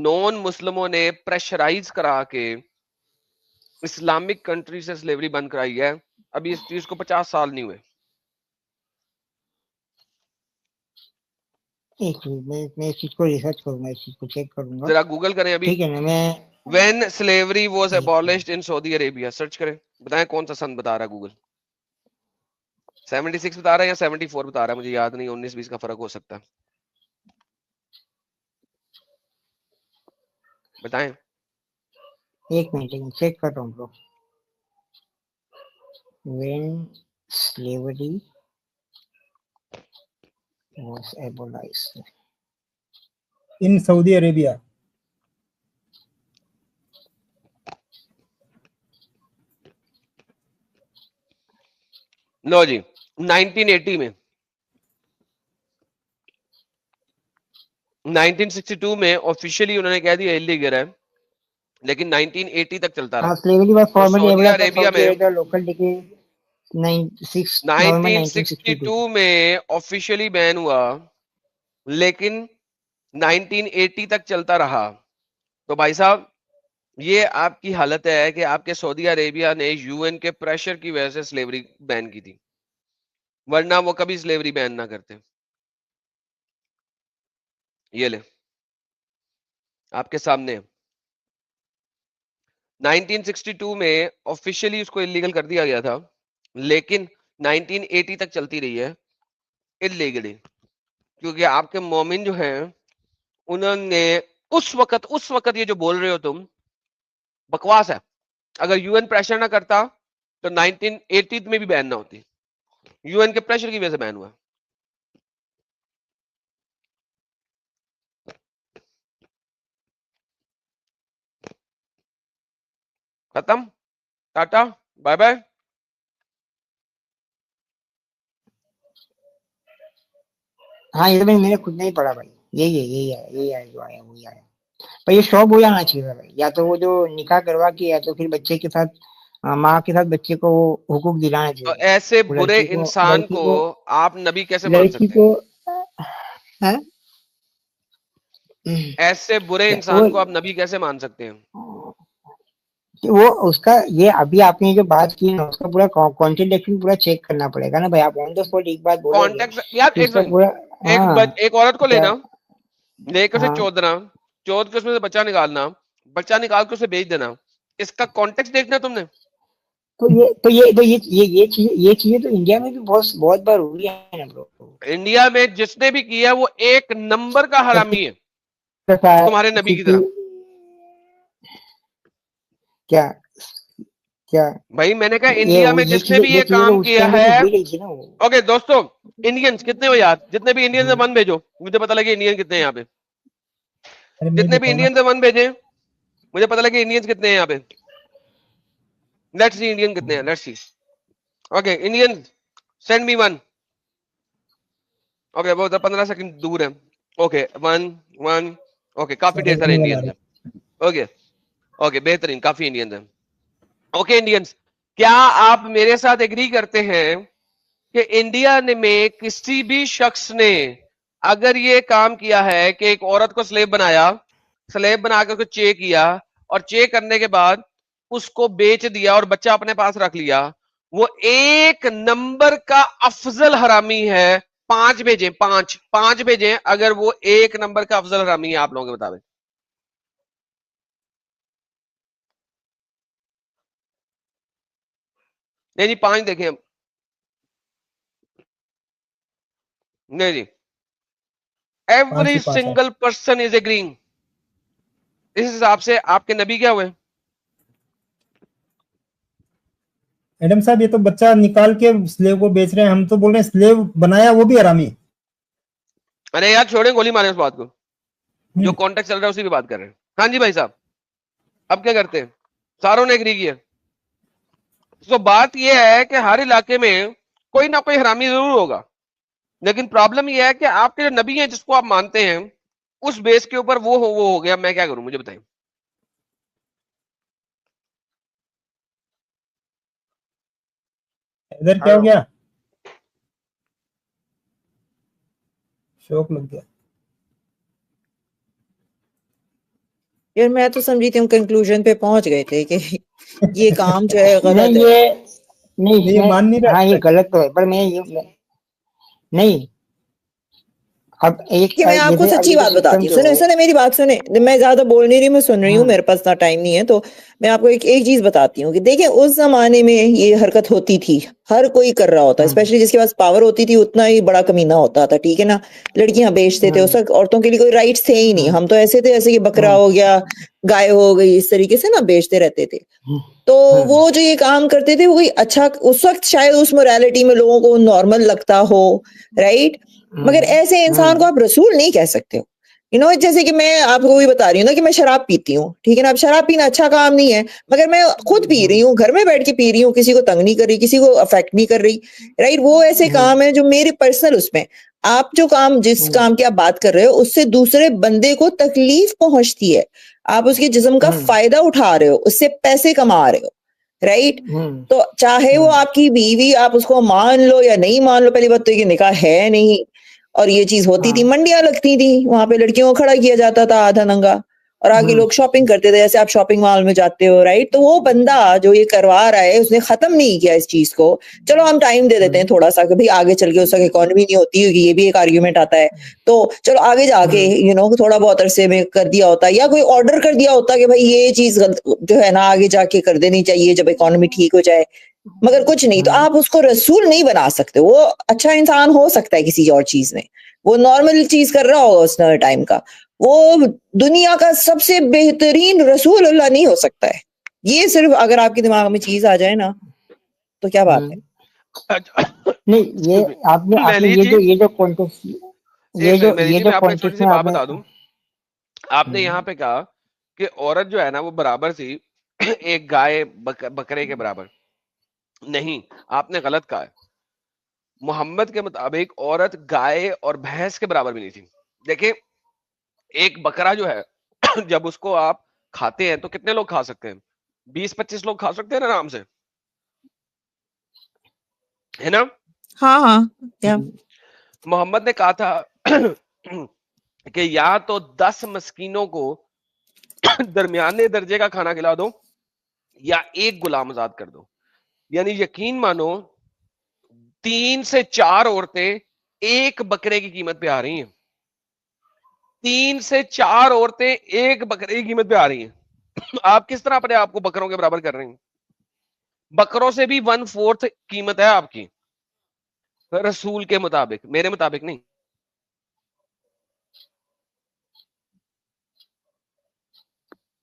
नॉन मुस्लिमों ने प्रेशराइज करा के इस्लामिक कंट्री से स्लेवरी बंद कराई है। अभी इस चीज को 50 साल नहीं हुए। एक मिनट, मैं इस चीज को रिसर्च करूंगा, इस चीज को चेक करूंगा, जरा गूगल करें अभी, ठीक है ना? मैं when slavery was abolished in Saudi Arabia, search करें बताएं कौन सा सन बता रहा है गूगल? 76 बता रहा है या 74 बता रहा है, मुझे याद नहीं, 19-20 का फर्क हो सकता है, बताएं। एक मिनट चेक कर रहा हूँ bro. When slavery was abolished. In Saudi Arabia. लो जी, 1980 में, 1962 में ऑफिशियली उन्होंने कह दिया इलीगल है, लेकिन 1980 तक चलता रहा। Slavery was तो formally Saudi abolished by Arabia Saudi में Arabia local decree 6 November 1962. 1962 में ऑफिशियली बैन हुआ, लेकिन 1980 तक चलता रहा। तो भाई साहब, ये आपकी हालत है कि आपके सऊदी अरेबिया ने यूएन के प्रेशर की वजह से स्लेवरी बैन की थी, वरना वो कभी स्लेवरी बैन ना करते। ये ले आपके सामने 1962 में ऑफिशियली उसको इलीगल कर दिया गया था, लेकिन 1980 तक चलती रही है इलीगली, क्योंकि आपके मोमिन जो हैं उन्होंने उस वक्त ये जो बोल रहे हो तुम बकवास है। अगर यूएन प्रेशर ना करता तो 1980 में भी बैन ना होती, यूएन के प्रेशर की वजह से बैन हुआ। खत्म, टाटा बाय बाय। हाँ ये तो मैंने खुद नहीं पढ़ा भाई, यही आया जो आया वही आया। पर ये शौक हो जाना चाहिए भाई, या तो वो जो निकाह करवा के या तो फिर बच्चे के साथ माँ के साथ बच्चे को वो हुकूक दिलाना तो चाहिए। ऐसे वो बुरे लड़की इंसान लड़की को आप नबी कैसे मान लड़की सकते को हैं? हैं? ऐसे बुरे क्या इंसान को आप नबी कैसे मान सकते हैं? वो उसका ये अभी आपने जो बात की ना उसका पूरा कॉन्ट्रडिक्शन पूरा चेक करना पड़ेगा ना भाई। आप ऑन द स्पॉट एक बात बोलोगे कॉन्टेक्ट यार, तो एक उसका सेकंड, पूरा एक औरत को क्या लेना, लेकर उसे हाँ चौध के उसमें से बच्चा निकालना, बच्चा निकाल के उसे बेच देना, इसका कॉन्टेक्स्ट देखना तुमने? ये चीजें तो इंडिया में भी बहुत बार हुई है ना ब्रो। इंडिया में जिसने भी किया वो एक नंबर का हरामी है, तुम्हारे नबी की तरह। क्या क्या भाई मैंने कहा इंडिया में जिसने भी ये चीजें काम तो उस किया टाइम पे है। हुई गई थी ना वो। ओके दोस्तों, इंडियंस कितने हो यार? जितने भी इंडियंस है वन भेजो, मुझे पता लगे इंडियन कितने हैं यहाँ पे। अरे मैं जितने भी बताऊं ना, इंडियंस है वन भेजे, मुझे पता लगे इंडियंस कितने हैं यहाँ पे। लेट्स सी इंडियन कितने हैं, let's see. Okay Indian, send me one. Okay वो 15 सेकंड दूर है। ओके वन ओके, काफी ढेर सारे देखने वाला इंडियंस है। हैं। ओके ओके बेहतरीन, काफी इंडियंस हैं। ओके इंडियंस, क्या आप मेरे साथ एग्री करते हैं कि इंडिया में किसी भी शख्स ने अगर ये काम किया है कि एक औरत को स्लेव बनाया, स्लेव बनाकर उसको चे किया और चे करने के बाद उसको बेच दिया और बच्चा अपने पास रख लिया, वो एक नंबर का अफजल हरामी है? 5 भेजें, 5 भेजें अगर वो एक नंबर का अफजल हरामी है आप लोगों के मुताबिक। नहीं जी 5 देखें हम। नहीं जी, 5 एवरी ही 5 है। Single person is agreeing. इस हिसाब से आपके नबी क्या हुए? मैडम साहब ये तो बच्चा निकाल के स्लेव को बेच रहे हैं, हम तो बोल रहे हैं स्लेव बनाया वो भी हरामी। अरे यार छोड़ें, गोली मारें उस बात को, जो कॉन्टेक्ट चल रहा है उसी की बात कर रहे हैं। हाँ जी भाई साहब, अब क्या करते हैं? सारों ने एग्री किया। तो बात यह है कि हर इलाके में कोई ना कोई हरामी जरूर होगा, लेकिन प्रॉब्लम यह है कि आपके जो नबी हैं जिसको आप मानते हैं उस बेस के ऊपर वो हो गया। मैं क्या करूं, मुझे बताएं। इधर क्या हो गया? शौक लग गया। यार मैं तो समझी थी हम कंक्लूजन पे पहुंच गए थे कि ये काम जो है गलत नहीं है। ये नहीं ये मान नहीं रहा। हाँ ये गलत तो है, पर मैं ये नहीं अब एक कि मैं आपको जैसे सच्ची अभी बात जो बताती सिस्टम हूँ, जो है, सुने मेरी बात सुने, मैं ज्यादा बोल नहीं रही, मैं सुन रही हूँ, हम्म, मेरे पास ना टाइम नहीं है, तो मैं आपको एक चीज बताती हूँ कि देखिए उस जमाने में ये हरकत होती थी, हर कोई कर रहा होता, स्पेशली जिसके पास पावर होती थी उतना ही बड़ा कमीना होता था, ठीक है ना। लड़कियां बेचते थे, उस वक्त औरतों के लिए कोई राइट्स थे ही नहीं, हम तो ऐसे थे जैसे कि बकरा हो गया, गाय हो गई, इस तरीके से ना बेचते रहते थे। तो वो जो ये काम करते थे वो कोई अच्छा, उस वक्त शायद उस मोरालिटी में लोगों को नॉर्मल लगता हो, राइट। मगर ऐसे इंसान को आप रसूल नहीं कह सकते हो, जैसे कि मैं आपको भी बता रही हूँ ना कि मैं शराब पीती हूँ, ठीक है ना। अब शराब पीना अच्छा काम नहीं है, मगर मैं खुद पी रही हूँ, घर में बैठ के पी रही हूँ, किसी को तंग नहीं कर रही, किसी को अफेक्ट नहीं कर रही, राइट। वो ऐसे काम है जो मेरे पर्सनल उसमें, आप जो काम, जिस काम की आप बात कर रहे हो उससे दूसरे बंदे को तकलीफ पहुंचती है, आप उसके जिस्म का फायदा उठा रहे हो, उससे पैसे कमा रहे हो, राइट। तो चाहे वो आपकी बीवी, आप उसको मान लो या नहीं मान लो, पहली बात तो ये कि निकाह है नहीं, और ये चीज होती थी, मंडियां लगती थी, वहां पे लड़कियों को खड़ा किया जाता था आधा नंगा, और आगे लोग शॉपिंग करते थे, जैसे आप शॉपिंग मॉल में जाते हो, राइट। तो वो बंदा जो ये करवा रहा है उसने खत्म नहीं किया इस चीज को, चलो हम टाइम दे देते हैं थोड़ा सा कि भाई आगे चल के उसका इकोनॉमी नहीं होती होगी, ये भी एक आर्ग्यूमेंट आता है, तो चलो आगे जाके थोड़ा बहुत अरसे में कर दिया होता, या कोई ऑर्डर कर दिया होता कि भाई ये चीज जो है ना आगे जाके कर देनी चाहिए जब इकोनॉमी ठीक हो जाए, मगर कुछ नहीं। तो आप उसको रसूल नहीं बना सकते, वो अच्छा इंसान हो सकता है किसी और चीज में, वो नॉर्मल चीज कर रहा होगा उस टाइम का, वो दुनिया का सबसे बेहतरीन रसूल अल्लाह नहीं हो सकता है। ये सिर्फ अगर आपके दिमाग में चीज आ जाए ना तो क्या बात है। नहीं, ये आपने आपने पहली चीज, ये जो कॉन्टेक्स्ट, मेरी ये जी जो मैं आपको एक छोटी कॉन्टेक्स्ट सी में बात आपने, बता दूं। आपने यहाँ पे कहा कि औरत जो है ना वो बराबर थी एक गाय बकरे के बराबर, नहीं, आपने गलत कहा है। मोहम्मद के मुताबिक औरत गाय और भैंस के बराबर भी नहीं थी। देखिए एक बकरा जो है जब उसको आप खाते हैं तो कितने लोग खा सकते हैं? 20-25 लोग खा सकते हैं ना आराम से, है ना। हाँ हाँ, क्या मोहम्मद ने कहा था कि या तो 10 मस्कीनों को दरमियाने दर्जे का खाना खिला दो या एक गुलाम आजाद कर दो। यानी यकीन मानो 3 से 4 औरतें एक बकरे की कीमत पे आ रही हैं। 3 से 4 औरतें एक बकरे की कीमत पे आ रही हैं। आप किस तरह अपने आप को बकरों के बराबर कर रहे हैं? बकरों से भी 1/4 कीमत है आपकी, रसूल के मुताबिक, मेरे मुताबिक नहीं।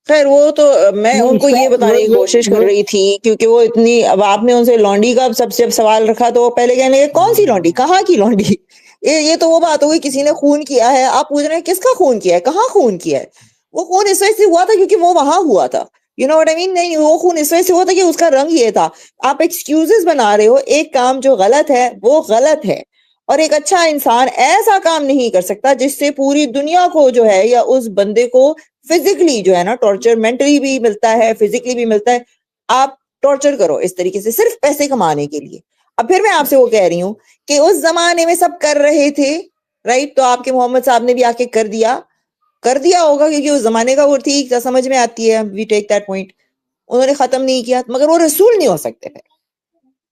खैर वो तो मैं नहीं उनको इसका ये बताने की कोशिश कर रही थी, क्योंकि वो इतनी, अब आपने उनसे लौंडी का सबसे सवाल रखा तो वो पहले कहने लगे कौन सी लौंडी, कहाँ की लौंडी। ये तो वो बात हो गई, किसी ने खून किया है, आप पूछ रहे हैं किसका खून किया है, कहाँ खून किया है। वो खून इस वजह से हुआ था क्योंकि वो वहां हुआ था, you know what I mean. नहीं, वो खून इस वजह से हुआ था कि उसका रंग ये था। आप एक्सक्यूजेस बना रहे हो, एक काम जो गलत है वो गलत है, और एक अच्छा इंसान ऐसा काम नहीं कर सकता जिससे पूरी दुनिया को जो है या उस बंदे को फिजिकली जो है ना टॉर्चर, मेंटली भी मिलता है, फिजिकली भी मिलता है। आप टॉर्चर करो इस तरीके से सिर्फ पैसे कमाने के लिए। अब फिर मैं आपसे वो कह रही हूँ कि उस जमाने में सब कर रहे थे, राइट। तो आपके मोहम्मद साहब ने भी आके कर दिया होगा, क्योंकि उस जमाने का वो ठीक समझ में आती है, वी टेक दैट पॉइंट। उन्होंने खत्म नहीं किया, मगर वो रसूल नहीं हो सकते फिर,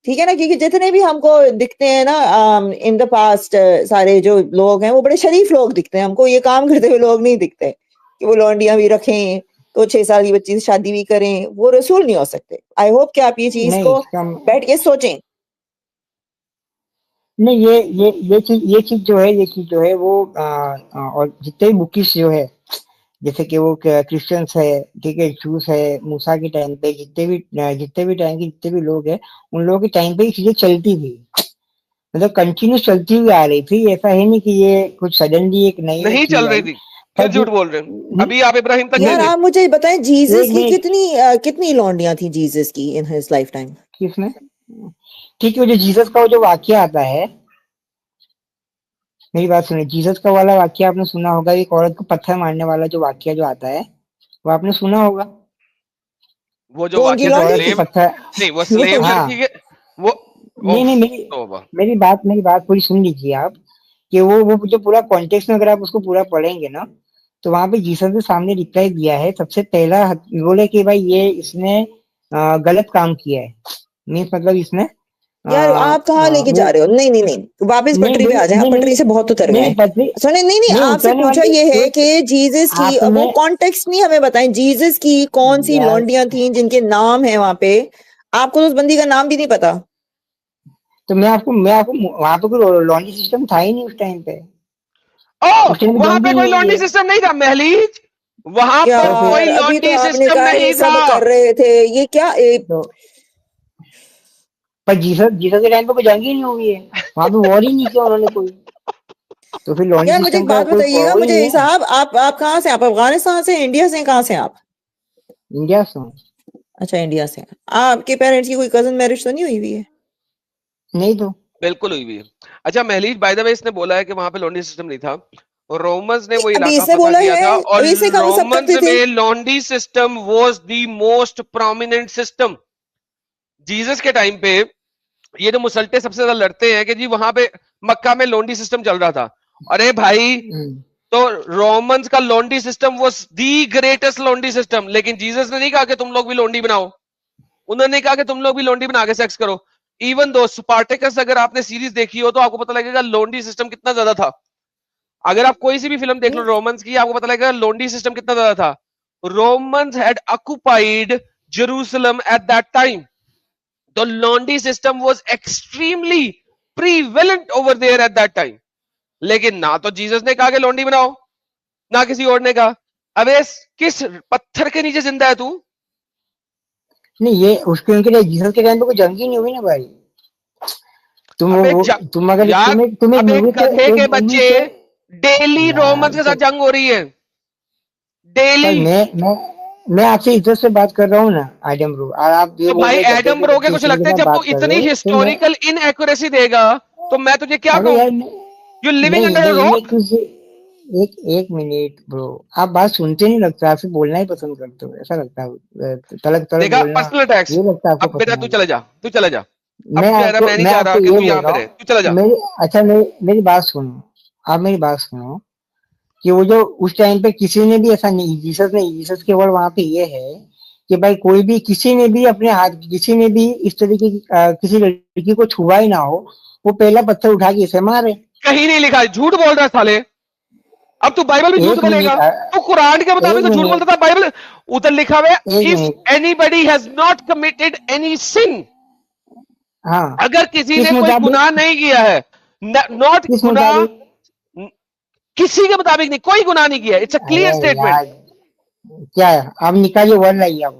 ठीक है ना। क्योंकि जितने भी हमको दिखते हैं ना इन द पास्ट, सारे जो लोग हैं वो बड़े शरीफ लोग दिखते हैं हमको, ये काम करते हुए लोग नहीं दिखते कि वो लौंडियां भी रखें तो 6 साल की बच्ची से शादी भी करें, वो रसूल नहीं हो सकते। आई होप कि आप ये चीज नहीं को इसका बैठ के सोचें। नहीं, ये चीज जो है वो और जितने भी बुकिश जो है, जैसे कि वो क्रिश्चियंस है, ठीक है, जूस है, मूसा के टाइम पे जितने भी टाइम के जितने भी लोग हैं, उन लोगों के टाइम पे ये चीजें चलती थी, मतलब कंटिन्यूस चलती हुई आ रही थी। ऐसा है नहीं कि ये कुछ सडनली एक नई नहीं चीज चल रही आई। थी, पर फिर झूठ बोल रहे हैं। अभी आप इब्राहिम तक यार नहीं थे। आप मुझे बताएं, जीसस एक की मिनट, कितनी लौंडियां थी जीसस की इन हिज लाइफ टाइम। किसने, ठीक है, वो जो जीसस का वो जो वाक्य आता है, मेरी बात सुनिए, जीसस का वाला वाक्य आपने सुना होगा, एक औरत को पत्थर मारने वाला जो वाक्य जो आता है वो आपने सुना होगा। वो जो कौन की वाक्य एक था औरत को स्लेव, पत्थर, नहीं वो स्लेव हाँ, लड़की के, वो नहीं ओफ नहीं, तौबा। मेरी बात पूरी सुन लीजिए आप, कि वो जो पूरा कॉन्टेक्स्ट में अगर आप उसको पूरा पढ़ेंगे ना, तो वहां पे जीसस ने सामने रिप्लाई दिया है। सबसे पहला बोले कि भाई ये इसने गलत काम किया है, मीन्स मतलब इसने यार आप कहाँ लेके जा रहे हो? नहीं नहीं नहीं, वापस नहीं, पटरी पे आ जाए, आप नहीं, पटरी से बहुत उतर गए नहीं हैं। पटरी सुने, नहीं नहीं, नहीं आपसे उतरने पूछा वाली ये है कि जीसस की, अब वो आपने कॉन्टेक्स्ट नहीं हमें बताएं, जीसस की कौन सी यार लौंडियां थी जिनके नाम है वहां पे? आपको तो उस बंदी का नाम भी नहीं पता। तो मैं आपको वहां पे कोई लॉन्ड्री सिस्टम था ही नहीं उस टाइम पे। ओ, उस टाइम पे वहां जंग पे भी नहीं कोई हुई लॉन्ड्री है। सिस्टम नहीं था महलीज, वहां पर कोई यार अभी तो लॉन्ड्री आपने सिस्टम कहा ये नहीं सब था। कर रहे थे, ये क्या तो पर जीसस जीसस के टाइम पे कोई जंग ही नहीं हुई है, वहां पे वॉर ही नहीं किया उन्होंने कोई, तो फिर लॉन्ड्री यार मुझे एक सिस्टम का बात कोई बताइएगा, वो ही मुझे नहीं है। साहब, आप कहाँ से? आप अफगानिस्तान से, इंडिया से, कहाँ से आप? इंडिया से हूँ। अच्छा इंडिया से। आपके पेरेंट्स की कोई कजन मैरिज तो नहीं हुई हुई है? नहीं तो बिल्कुल हुई भी है। अच्छा महलीज, बाय द वे इसने बोला है कि वहां पे लॉन्ड्री सिस्टम नहीं था, और रोमन्स ने वो अभी इलाका इसने फतह बोला किया है, था, और अभी इसने कहा वो सब रोमन्स करते थे। में laundry system was the most prominent system. Jesus के टाइम पे ये जो मुसल्टे सबसे ज्यादा लड़ते हैं कि जी वहां पे मक्का में लॉन्ड्री सिस्टम चल रहा था। अरे भाई, तो रोमन्स का laundry system was the greatest laundry system, लेकिन जीसस ने नहीं कहा कि तुम लोग भी लॉन्ड्री बनाओ, उन्होंने कहा कि तुम लोग भी लॉन्ड्री बना के सेक्स करो। इवन दो स्पार्टेकस, अगर आपने सीरीज देखी हो तो आपको पता लगेगा लॉन्ड्री सिस्टम कितना ज्यादा था। अगर आप कोई सी भी फिल्म देख लो रोमन्स की, आपको पता लगेगा लॉन्ड्री सिस्टम कितना ज्यादा था। Romans had occupied Jerusalem at that time, the laundry system was extremely prevalent over there at that time। लेकिन ना तो जीसस ने कहा कि लॉन्ड्री बनाओ, ना किसी और ने कहा। अबे किस पत्थर के नीचे जिंदा है तू? नहीं, ये उसके उनके लिए जीसस के टाइम पे कोई जंग ही नहीं हुई ना भाई। तुम अबे तुम अगर यार, तुम्हें अबे मूवी के गधे एक के मूवी बच्चे, के डेली यार रोमन्स के साथ जंग हो रही है, पर डेली। मैं आपसे इज्जत से बात कर रहा हूँ ना आदम ब्रो, और आप ये तो बोल भाई रहे हो गड्ढे एडम के ब्रो के बच्चे कुछ इसी के लगता है, साथ जब तू बात कर इतनी रहे हो तो मैं हिस्टोरिकल इनएक्यूरेसी देगा तो मैं तुझे क्या अरे कहूं? यार यू लिविंग नहीं अंडर अ नहीं मैं रॉक। तुझे एक मिनट ब्रो, आप बात सुनते नहीं लगता, आपसे बोलना ही पसंद करते हो ऐसा लगता है, तलक तलक देखा, बोलना पर्सनल अटैक्स। ये लगता है आपको अब बेटा पसंद तू है। चले जा, तू चले जा। अब कह रहा मैं नहीं मैं चाह रहा आपको कि ये तू बोल यहाँ रहा पे रहे, हूँ, तू चले जा। अच्छा मेरी बात सुनो, आप मेरी बात सुनो कि वो जो उस टाइम पे किसी ने भी ऐसा नहीं, जीसस केवल वहां पे ये है कि भाई कोई भी किसी ने भी अपने हाथ, किसी ने भी इस तरीके की किसी लड़की को छुआ ही ना हो, वो पहला पत्थर उठा के इसे मारे। कहीं नहीं लिखा है, झूठ बोल रहा है साले। अब तू बाइबल भी झूठ एक बोलेगा? मिनट तू कुरान के मुताबिक एक तो झूठ मिनट बोलता था, बाइबल उधर लिखा हुआ है एक if minute anybody has not committed any sin. हाँ अगर किसी किस ने कोई मुताबिक गुनाह नहीं किया है, नॉट किस गुनाह, मुताबिक किसी के मुताबिक नहीं, कोई गुनाह नहीं किया, इट्स अ क्लियर अरे स्टेटमेंट। यार क्या है, आप निकालिए वर्ड लाइए आप।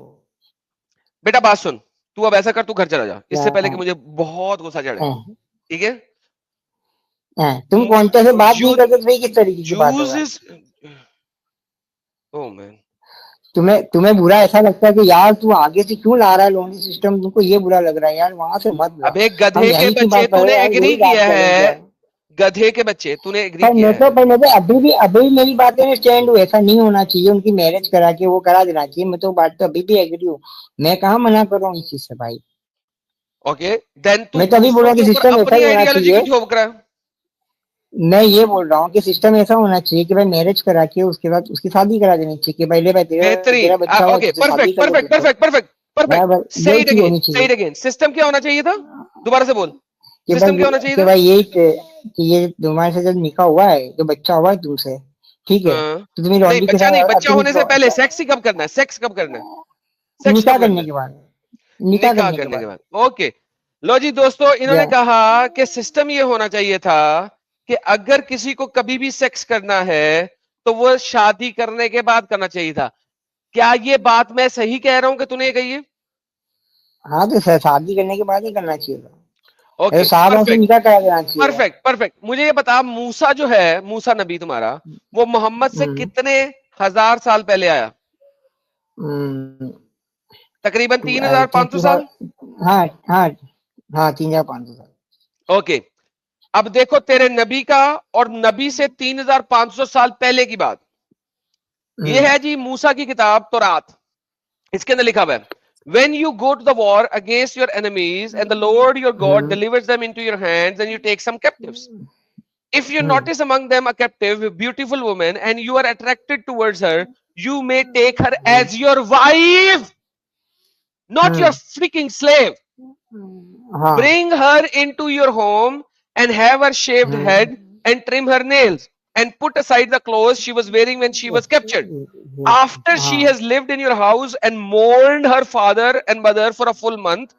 बेटा बात सुन, तू अब ऐसा कर, तू घर चला जा, क्या इससे पहले कि मुझे बहुत गुस्सा चढ़े, है, ठीक है? तुम कौन से बात नहीं करते तो फिर किस तरीके की बात जूस होगा? इज, ओह मैन, तुम्हें बुरा ऐसा लगता है कि यार तू आगे से क्यों ला रहा है लॉन्ड्री सिस्टम, तुमको ये बुरा लग रहा है यार, वहां से मत ला। अबे हम गधे के यहीं की बच्चे, बात कर रहे तूने हैं यार, एग्री यही बात किया कर रहे हैं है, क्या? गधे के बच्चे तूने एग्री पर किया है। मैं तो अभी भी मेरी बातें में स्टैंड हूँ, ऐसा नहीं होना चाहिए, उनकी मैरिज करा के वो करा देना चाहिए, मैं तो बात तो अभी भी एग्री हूँ, मैं कहाँ मना कर रहा हूँ इस चीज से भाई। ओके, देन तू मैं तो अभी बोल दूसरों रहा हूँ के कि ऊपर सिस्टम ऐसा अपनी ही होना आइडियोलॉजी चाहिए, क्यों थोप रहा है? मैं ये बोल रहा हूँ कि सिस्टम ऐसा होना चाहिए कि भाई मैरिज करा के उसके बाद उसकी शादी करा देनी चाहिए कि भाई ले भाई तेरा बेहतरीन, बच्चा हुआ ओके, तुझे शादी परफेक्ट कर परफेक्ट देते हैं। Perfect perfect perfect. बराबर सही यही चीज होनी चाहिए अगेन, सिस्टम क्या होना चाहिए था? दोबारा से बोल, कि सिस्टम क्या होना चाहिए था? भाई यही कि ये तुम्हारे से जब निकाह हुआ है, जो बच्चा हुआ है तुमसे, ठीक है, हाँ। तो तुम्हें नहीं लॉन्ड्री के बच्चा नहीं, साथ बच्चा होने से पहले सेक्स ही कब करना है? सेक्स कब करना है? सेक्स निकाह कब करना करने है? के बाद, निकाह निकाह करने के करने के बाद बाद, ओके। लो जी दोस्तों, इन्होंने या कहा कि सिस्टम ये होना चाहिए था कि अगर किसी को कभी भी सेक्स करना है तो वो शादी करने के बाद करना चाहिए था। क्या ये बात मैं सही कह रहा हूं कि तूने ये कही है? हाँ तो शादी करने के बाद ही करना चाहिए था, ओके, साहब से परफेक्ट निकाह करा देना चाहिए था। Perfect perfect. मुझे ये बता, मूसा जो है, मूसा नबी तुम्हारा, वो मोहम्मद से हम्म, कितने हजार साल पहले आया? हम्म, तकरीबन आई थिंक 3500 साल। हाँ हाँ हाँ 3500 साल। ओके, अब देखो तेरे नबी का और नबी से 3500 साल पहले की बात। ये है जी मूसा की किताब तौरात, इसके अंदर लिखा हुआ है when you go to the war against your enemies and the Lord your God delivers them into your hands and you take some captives. If you notice among them a captive beautiful woman and you are attracted towards her, you may take her as your wife, not your freaking slave. हाँ Bring her into your home and have her shaved head and trim her nails and put aside the clothes she was wearing when she was captured. After she has lived in your house and mourned her father and mother for a full month,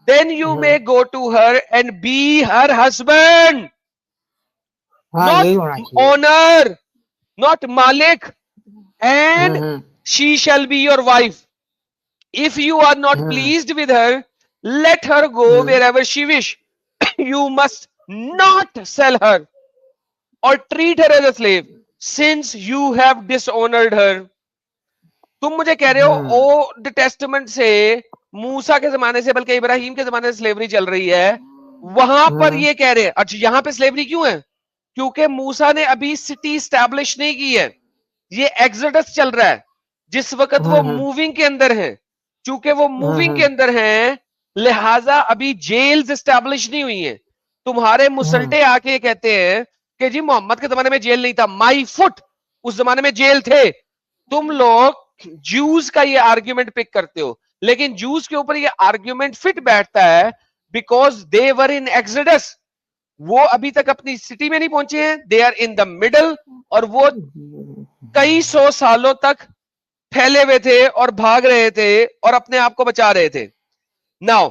then you may go to her and be her husband. हाँ Not यही होना चाहिए। owner, not malik, and hmm, she shall be your wife. If you are not pleased with her, let her go wherever she wish. You must not sell her or treat her as a slave, since you have dishonored her. तुम मुझे कह रहे हो ओल्ड टेस्टमेंट से, मूसा के जमाने से, बल्कि इब्राहिम के जमाने से स्लेवरी चल रही है, वहां पर ये कह रहे हैं। अच्छा, यहां पे स्लेवरी क्यों है? क्योंकि मूसा ने अभी सिटी स्टैब्लिश नहीं की है, ये एक्सोडस चल रहा है। जिस वक्त वो मूविंग के अंदर है, चूंकि वो मूविंग के अंदर हैं, लिहाजा अभी जेल्स स्टैब्लिश नहीं हुई हैं। तुम्हारे मुसल्टे आके कहते हैं कि जी मोहम्मद के जमाने में जेल नहीं था, माई फुट, उस जमाने में जेल थे। तुम लोग जूस का ये आर्ग्यूमेंट पिक करते हो, लेकिन जूस के ऊपर ये आर्ग्यूमेंट फिट बैठता है because they were in exodus. वो अभी तक अपनी सिटी में नहीं पहुंचे हैं, they are in the middle, और वो कई सौ सालों तक फैले हुए थे और भाग रहे थे और अपने आप को बचा रहे थे। Now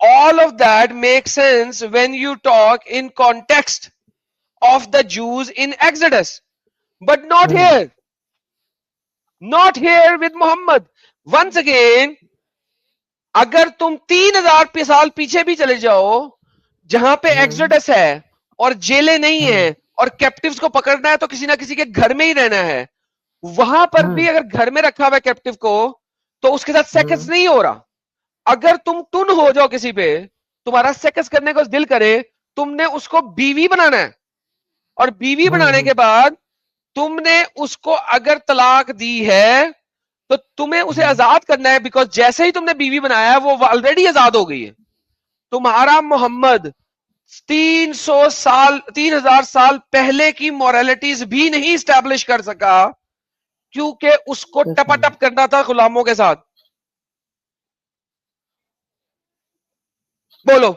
all of that makes sense when you talk in context of the Jews in Exodus, but not here. Not here with Muhammad. Once again, अगर तुम 3000 साल पीछे भी चले जाओ, जहां पे एक्सोडस है और जेलें नहीं है और कैप्टिव्स को पकड़ना है तो किसी ना किसी के घर में ही रहना है, वहां पर भी अगर घर में रखा हुआ है कैप्टिव को, तो उसके साथ सेक्स नहीं हो रहा। अगर तुम टुन हो जाओ किसी पे, तुम्हारा सेक्स करने को दिल करे, तुमने उसको बीवी बनाना है, और बीवी बनाने के बाद तुमने उसको अगर तलाक दी है तो तुम्हें उसे आजाद करना है, बिकॉज जैसे ही तुमने बीवी बनाया है वो ऑलरेडी आजाद हो गई है। तुम्हारा मोहम्मद 3000 साल पहले की मॉरलिटीज भी नहीं स्टैब्लिश कर सका, क्योंकि उसको टपाटप करना था गुलामों के साथ। बोलो,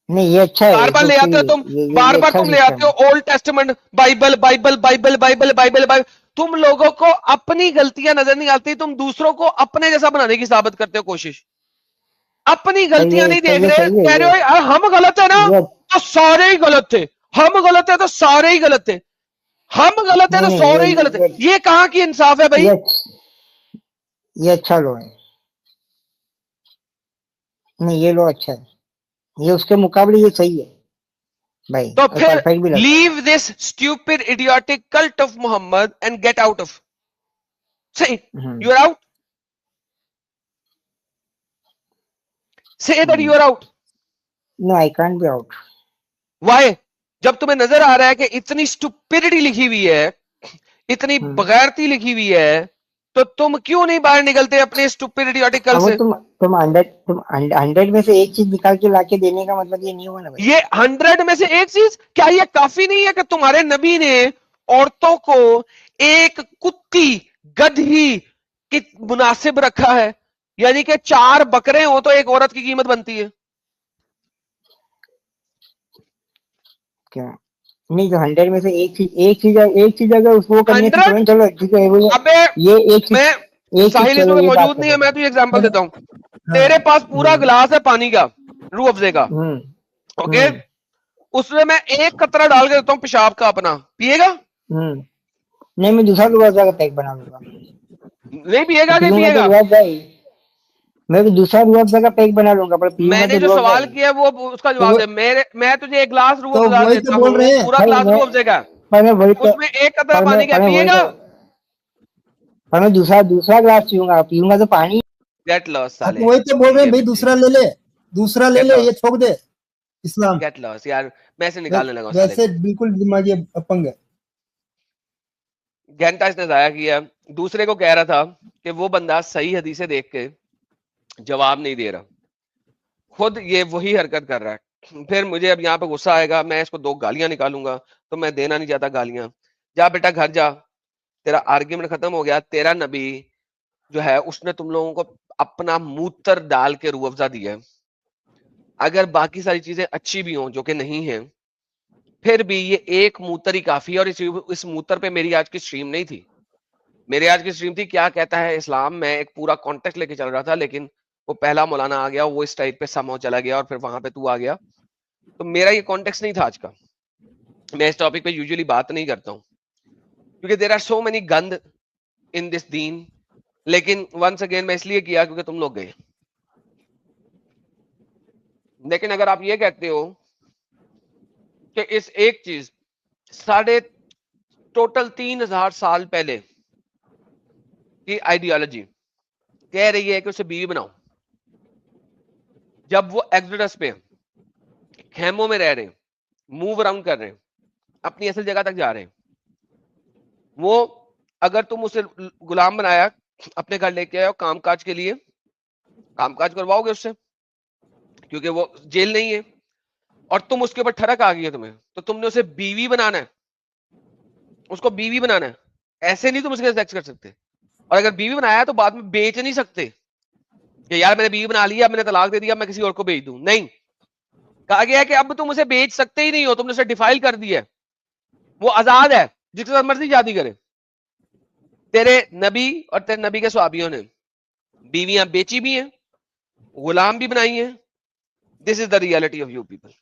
नहीं ये अच्छा है, बार बार ले आते हो तुम, बार बार तुम ले आते हो old testament, Bible Bible Bible Bible Bible Bible. तुम लोगों को अपनी गलतियां नजर नहीं आती, तुम दूसरों को अपने जैसा बनाने की साबित करते हो कोशिश। अपनी गलतियां नहीं देख रहे, कह रहे हो यार हम गलत है ना तो सारे ही गलत थे, हम गलत है तो सारे ही गलत थे, हम गलत है तो सारे ही गलत है। ये कहां की इंसाफ है भाई? ये अच्छा लो है, नहीं ये लो अच्छा है, ये उसके मुकाबले ये सही है भाई। तो फिर leave this stupid idiotic cult of Muhammad and get out of. सही, you are out. Say that you are out. No I can't be out. Why? जब तुम्हें नजर आ रहा है कि इतनी स्टूपिडिटी लिखी हुई है, इतनी बगैरती लिखी हुई है, तो तुम क्यों नहीं बाहर निकलते अपने स्टूपिडिटी आर्टिकल से? तुम 100 में से एक चीज निकाल के लाके देने का मतलब ये नहीं हुआ ना भाई। ये 100 में से एक चीज क्या ये काफी नहीं है कि तुम्हारे नबी ने औरतों को एक कुत्ती गधी की मुनासिब रखा है? यानी कि 4 बकरे हो तो एक औरत की कीमत बनती है। क्या नहीं, जो 100 में से एक चीज अगर उसको करने की तो चलो ठीक है। अबे ये एक चीज, मैं साहिल इसमें मौजूद नहीं है, मैं तुझे एग्जांपल देता हूँ। तेरे पास पूरा गिलास है पानी का, रूह अफ़ज़े का, ओके, उसमें मैं एक कतरा डाल के देता हूँ पेशाब का अपना, पिएगा? नहीं, मैं दूसरा रूह अफ़ज़ा का पैक बना लूंगा। नहीं पिएगा? नहीं पिएगा? मैं भी दूसरा रूह अफ़ज़ा का पैक बना लूंगा, पर मैंने जो सवाल किया वो उसका जवाब दे। मैं तुझे एक गिलास रूह अफ़ज़ा देता हूँ, पूरा गिलास रूह अफ़ज़े का, उसमें एक कतरा पानी का, पिएगा? पर मैं दूसरा गिलास पीऊंगा तो पानी। गेट लॉस साले, वही तो बोल रहे हैं भाई, दूसरा ले ले, ये ठोक दे इस्लाम। गेट लॉस यार, मैं से निकालने लगा वैसे बिल्कुल दिमागी अपंग है। घंटा इसने जाया किया, दूसरे को कह रहा था कि वो बंदा सही हदीसें देख के जवाब नहीं दे रहा, खुद ये वही हरकत कर रहा है। फिर मुझे अब यहाँ पे गुस्सा आएगा, मैं इसको 2 गालियां निकालूंगा, तो मैं देना नहीं चाहता गालियां। जा बेटा घर जा, तेरा आर्ग्यूमेंट खत्म हो गया। तेरा नबी जो है उसने तुम लोगों को अपना मूत्र डाल के रूह अफ़ज़ा दिया है, अगर बाकी सारी चीजें अच्छी भी हों, जो कि नहीं है, फिर भी ये एक मूतर ही काफी है। और इस मूतर पे मेरी आज की स्ट्रीम नहीं थी। मेरी आज की स्ट्रीम थी क्या कहता है इस्लाम। मैं एक पूरा कॉन्टेक्स्ट लेके चल रहा था, लेकिन वो पहला मौलाना आ गया, वो इस टाइप पे समझ चला गया और फिर वहां पे तू आ गया। तो मेरा ये कॉन्टेक्स्ट नहीं था आज का। मैं इस टॉपिक पे यूजुअली बात नहीं करता हूँ क्योंकि देयर आर सो मेनी गंद इन दिस दीन। लेकिन वंस अगेन मैं इसलिए किया क्योंकि तुम लोग गए। लेकिन अगर आप ये कहते हो कि इस एक चीज टोटल 3000 साल पहले की आइडियोलॉजी कह रही है कि उसे बीवी बनाओ, जब वो एक्सोडस पे खेमों में रह रहे हैं, मूव अराउंड कर रहे हैं, अपनी असल जगह तक जा रहे हैं, वो अगर तुम उसे गुलाम बनाया, अपने घर लेके आए कामकाज के लिए, कामकाज करवाओगे उससे क्योंकि वो जेल नहीं है, और तुम उसके ऊपर ठरक आ गई है तुम्हें, तो तुमने उसे बीवी बनाना है, उसको बीवी बनाना है। ऐसे नहीं तुम उसके साथ सेक्स कर सकते। और अगर बीवी बनाया तो बाद में बेच नहीं सकते कि यार मैंने बीवी बना लिया, मैंने तलाक दे दिया, मैं किसी और को बेच दूं। नहीं, कहा गया है कि अब तुम उसे बेच सकते ही नहीं हो, तुमने उसे डिफाइल कर दिया है, वो आजाद है, जिसके साथ मर्जी शादी करे। तेरे नबी और तेरे नबी के सहाबियों ने बीवियां बेची भी हैं, गुलाम भी बनाई हैं। This is the reality of you people.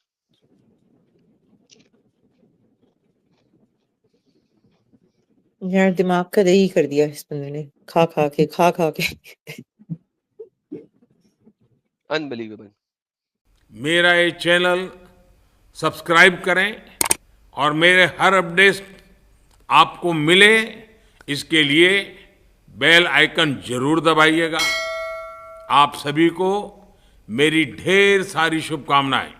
यार दिमाग का दही कर दिया इस बंदे ने, खा खा के अनबिलीवेबल। मेरा ये चैनल सब्सक्राइब करें और मेरे हर अपडेट आपको मिले, इसके लिए बेल आइकन जरूर दबाइएगा। आप सभी को मेरी ढेर सारी शुभकामनाएं।